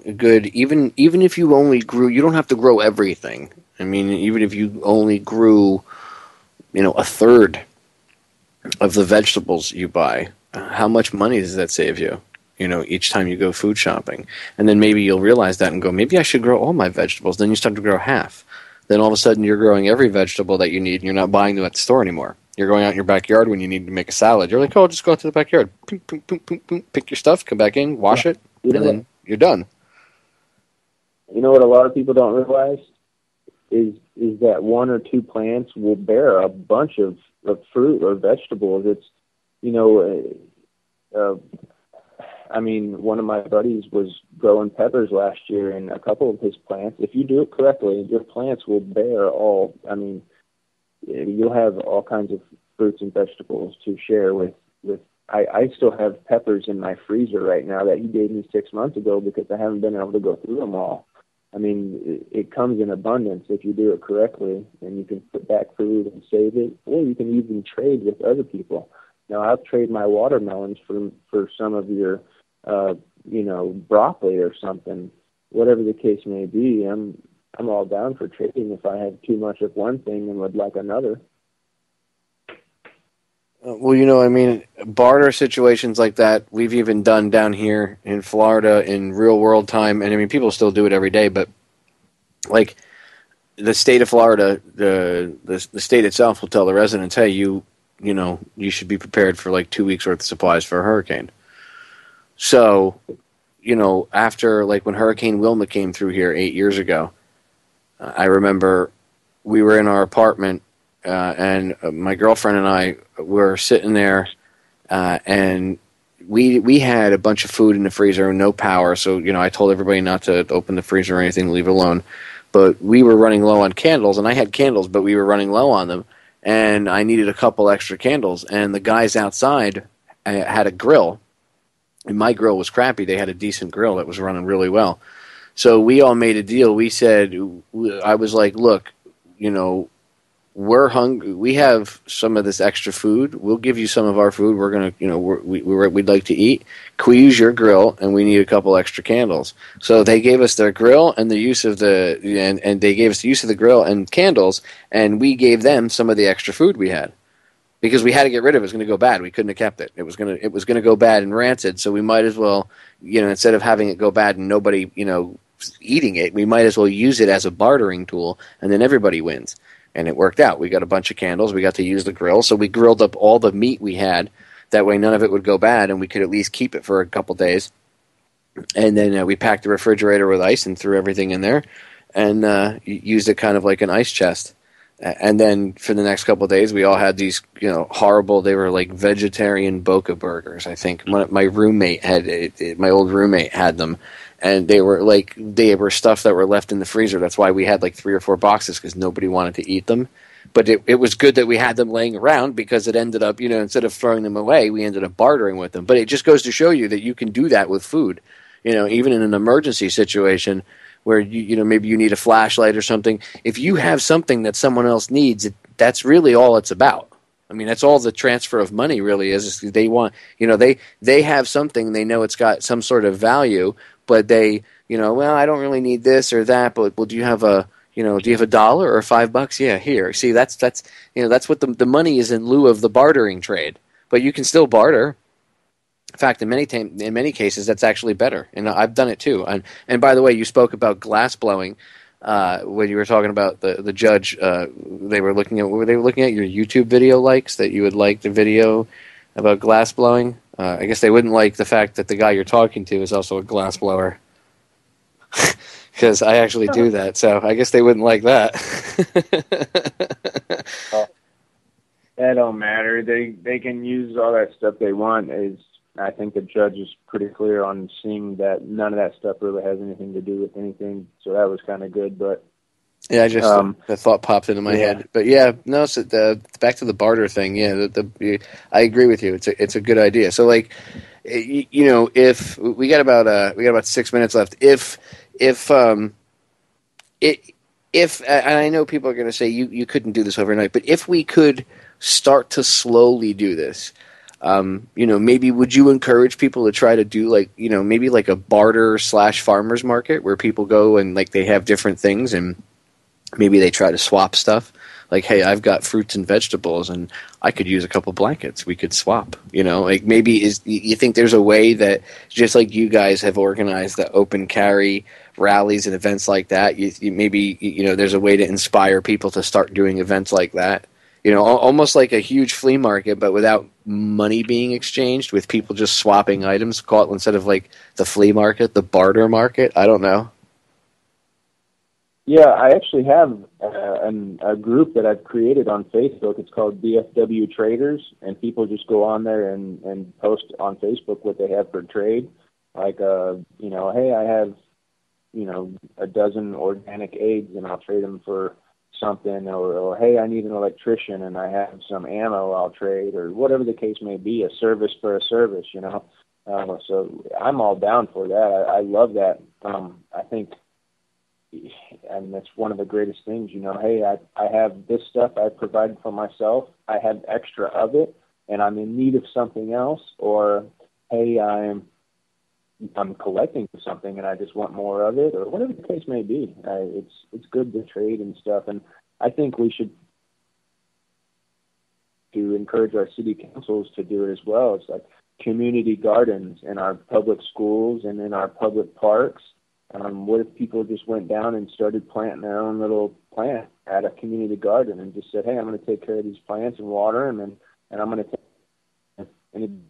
a good, even if you only grew, you don't have to grow everything. I mean, even if you only grew, a third of the vegetables you buy, how much money does that save you? Each time you go food shopping. And then maybe you'll realize that and go, maybe I should grow all my vegetables. Then you start to grow half. then all of a sudden you're growing every vegetable that you need, and you're not buying them at the store anymore. You're going out in your backyard when you need to make a salad. You're like, oh, just go out to the backyard, boom, boom, boom, boom, boom, pick your stuff, come back in, wash it, and then you're done. You know what a lot of people don't realize is that one or two plants will bear a bunch of fruit or vegetables. It's, one of my buddies was growing peppers last year, and a couple of his plants, if you do it correctly, your plants will bear you'll have all kinds of fruits and vegetables to share with. I still have peppers in my freezer right now that he gave me 6 months ago because I haven't been able to go through them all. It comes in abundance if you do it correctly, and you can put back food and save it, or you can even trade with other people. Now, I'll trade my watermelons for some of your, broccoli or something. Whatever the case may be, I'm all down for trading if I have too much of one thing and would like another. Barter situations like that, we've even done down here in Florida in real world time. And people still do it every day, but like the state of Florida, the state itself will tell the residents, hey, you should be prepared for like 2 weeks worth of supplies for a hurricane. So, after like when Hurricane Wilma came through here 8 years ago, I remember we were in our apartment, and my girlfriend and I were sitting there, and we had a bunch of food in the freezer and no power. So, I told everybody not to open the freezer or anything, leave it alone. But we were running low on candles, and I had candles, but we were running low on them. And I needed a couple extra candles. And the guys outside had a grill, and my grill was crappy. They had a decent grill that was running really well. So we all made a deal. We said, I was like, look, we're hungry. We have some of this extra food. We'll give you some of our food. We're going to, we'd like to eat. Can we use your grill? And we need a couple extra candles. So they gave us their grill and the use of and they gave us the use of the grill and candles, and we gave them some of the extra food we had. Because we had to get rid of it. It was going to go bad. We couldn't have kept it. It was going to go bad and rancid. So we might as well, instead of having it go bad and nobody, eating it, we might as well use it as a bartering tool, and then everybody wins. And it worked out. We got a bunch of candles. We got to use the grill. So we grilled up all the meat we had. That way none of it would go bad, and we could at least keep it for a couple days. And then we packed the refrigerator with ice and threw everything in there, and used it kind of like an ice chest. And then for the next couple of days, we all had these, horrible. They were like vegetarian Boca burgers. I think my roommate my old roommate had them, and they were stuff that were left in the freezer. That's why we had like 3 or 4 boxes, because nobody wanted to eat them. But it was good that we had them laying around, because it ended up, instead of throwing them away, we ended up bartering with them. But it just goes to show you that you can do that with food, even in an emergency situation. Where maybe you need a flashlight or something. If you have something that someone else needs, that's really all it's about. That's all the transfer of money really is they want, they have something, they know it's got some sort of value, but they, well, I don't really need this or that, but do you have a $1 or $5? Yeah, here. See, that's what the money is in lieu of the bartering trade. But you can still barter. In fact, in many cases, that's actually better, and I've done it too. And by the way, you spoke about glass blowing when you were talking about the judge. They were looking at your YouTube video likes, that you would like the video about glass blowing. I guess they wouldn't like the fact that the guy you're talking to is also a glass blower, because I actually do that. So I guess they wouldn't like that. That don't matter. They can use all that stuff they want. I think the judge is pretty clear on seeing that none of that stuff really has anything to do with anything, so that was kind of good. But yeah, I just that thought popped into my head. But yeah, no. So back to the barter thing. Yeah, I agree with you. It's a good idea. So like, if we got about 6 minutes left. If and I know people are going to say you couldn't do this overnight, but if we could start to slowly do this. Maybe would you encourage people to try to do maybe like a barter / farmers market where people go and they have different things and maybe they try to swap stuff? Like, hey, I've got fruits and vegetables and I could use a couple blankets. We could swap, maybe you think there's a way that just like you guys have organized the open carry rallies and events like that. Maybe there's a way to inspire people to start doing events like that. Almost like a huge flea market, but without money being exchanged, with people just swapping items. Call it, instead of like the flea market, the barter market. I don't know. Yeah, I actually have a group that I've created on Facebook. It's called DFW Traders, and people just go on there and post on Facebook what they have for trade. Like, hey, I have, a dozen organic eggs, and I'll trade them for something, or hey, I need an electrician, and I have some ammo I'll trade, or whatever the case may be, a service for a service, So I'm all down for that. I love that. I think, and that's one of the greatest things, hey, I have this stuff I provide for myself. I have extra of it, and I'm in need of something else, or hey, I'm collecting something and I just want more of it, or whatever the case may be. It's good to trade and stuff, and I think we should to encourage our city councils to do it as well. It's like community gardens in our public schools and in our public parks. What if people just went down and started planting their own little plant at a community garden and just said, hey, I'm going to take care of these plants and water them, and I'm going to take, and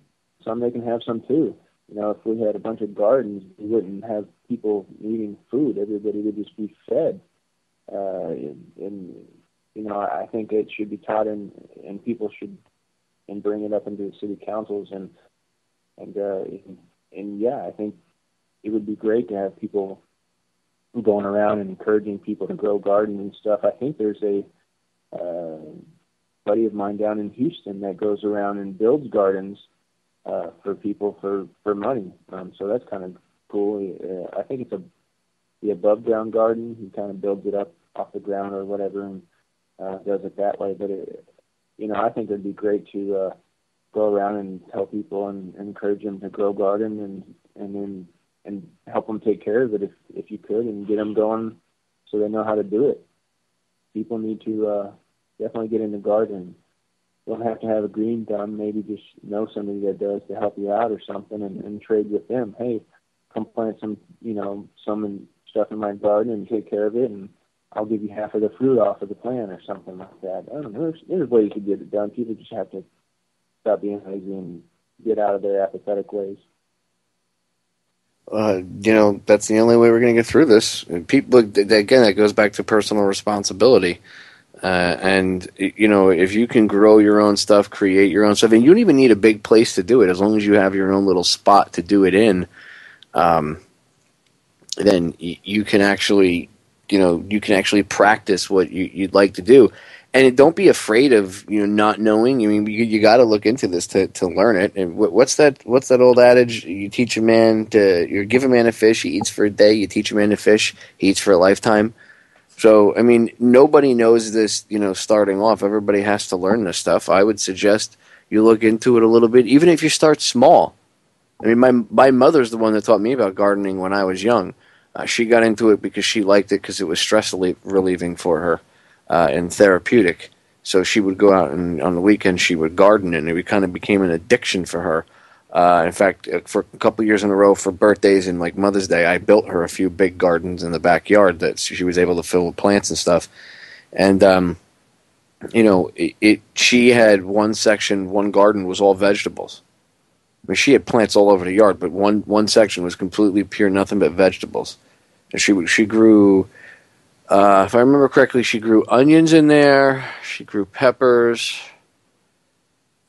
some they can have some too. If we had a bunch of gardens, we wouldn't have people needing food. Everybody would just be fed. I think it should be taught, and people should and bring it up into the city councils, and yeah, I think it would be great to have people going around and encouraging people to grow gardens and stuff. I think there's a buddy of mine down in Houston that goes around and builds gardens for people for money. So that's kind of cool. I think it's the above ground garden. He kind of builds it up off the ground or whatever and does it that way. But I think it'd be great to go around and tell people and encourage them to grow garden and help them take care of it if you could, and get them going so they know how to do it. People need to definitely get into gardening. Don't have to have a green thumb, maybe just know somebody that does to help you out or something, and trade with them. Hey, come plant some stuff in my garden and take care of it, and I'll give you half of the fruit off of the plant or something like that. I don't know. There's ways to get it done. People just have to stop being lazy and get out of their apathetic ways. That's the only way we're going to get through this. People, again, that goes back to personal responsibility. And if you can grow your own stuff, create your own stuff, and you don't even need a big place to do it, as long as you have your own little spot to do it in, then you can actually, practice what you'd like to do. And don't be afraid of not knowing. I mean, you got to look into this to learn it. And what's that old adage? You give a man a fish, he eats for a day. You teach a man to fish, he eats for a lifetime. So, I mean, nobody knows this, starting off. Everybody has to learn this stuff. I would suggest you look into it a little bit, even if you start small. I mean, my mother's the one that taught me about gardening when I was young. She got into it because she liked it because it was stress relieving for her and therapeutic. So she would go out and on the weekend she would garden, and it kind of became an addiction for her. In fact, for a couple of years in a row for birthdays and like Mother's Day, I built her a few big gardens in the backyard that she was able to fill with plants and stuff. And, she had one garden was all vegetables. I mean, she had plants all over the yard, but one section was completely pure nothing but vegetables. And she grew, if I remember correctly, she grew onions in there. She grew peppers.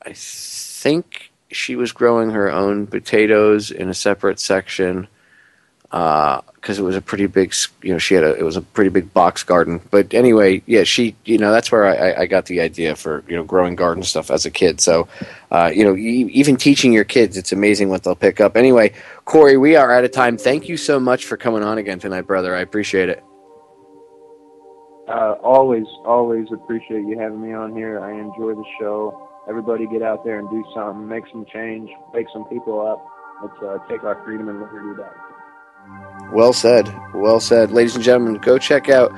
I think she was growing her own potatoes in a separate section because it was a pretty big, it was a pretty big box garden. But anyway, yeah, that's where I got the idea for, growing garden stuff as a kid. So, even teaching your kids, it's amazing what they'll pick up. Anyway, Kory, we are out of time. Thank you so much for coming on again tonight, brother. I appreciate it. Always appreciate you having me on here. I enjoy the show. Everybody get out there and do something, make some change, wake some people up. Let's take our freedom and liberty back. Well said. Well said. Ladies and gentlemen, go check out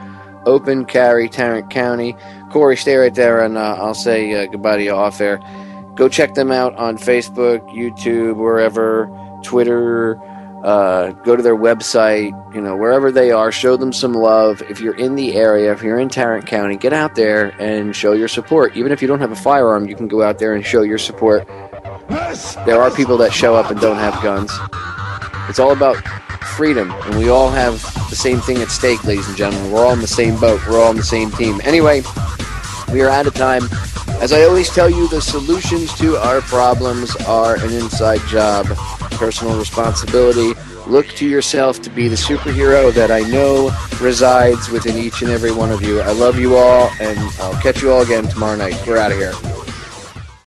Open Carry Tarrant County. Kory, stay right there, and I'll say goodbye to you off air. Go check them out on Facebook, YouTube, wherever, Twitter. go to their website, wherever they are, show them some love. If you're in the area, if you're in Tarrant County, get out there and show your support. Even if you don't have a firearm, you can go out there and show your support. There are people that show up and don't have guns. It's all about freedom, and we all have the same thing at stake, ladies and gentlemen. We're all in the same boat. We're all on the same team. Anyway, we are out of time. As I always tell you, the solutions to our problems are an inside job, personal responsibility. Look to yourself to be the superhero that I know resides within each and every one of you. I love you all, and I'll catch you all again tomorrow night. We're out of here.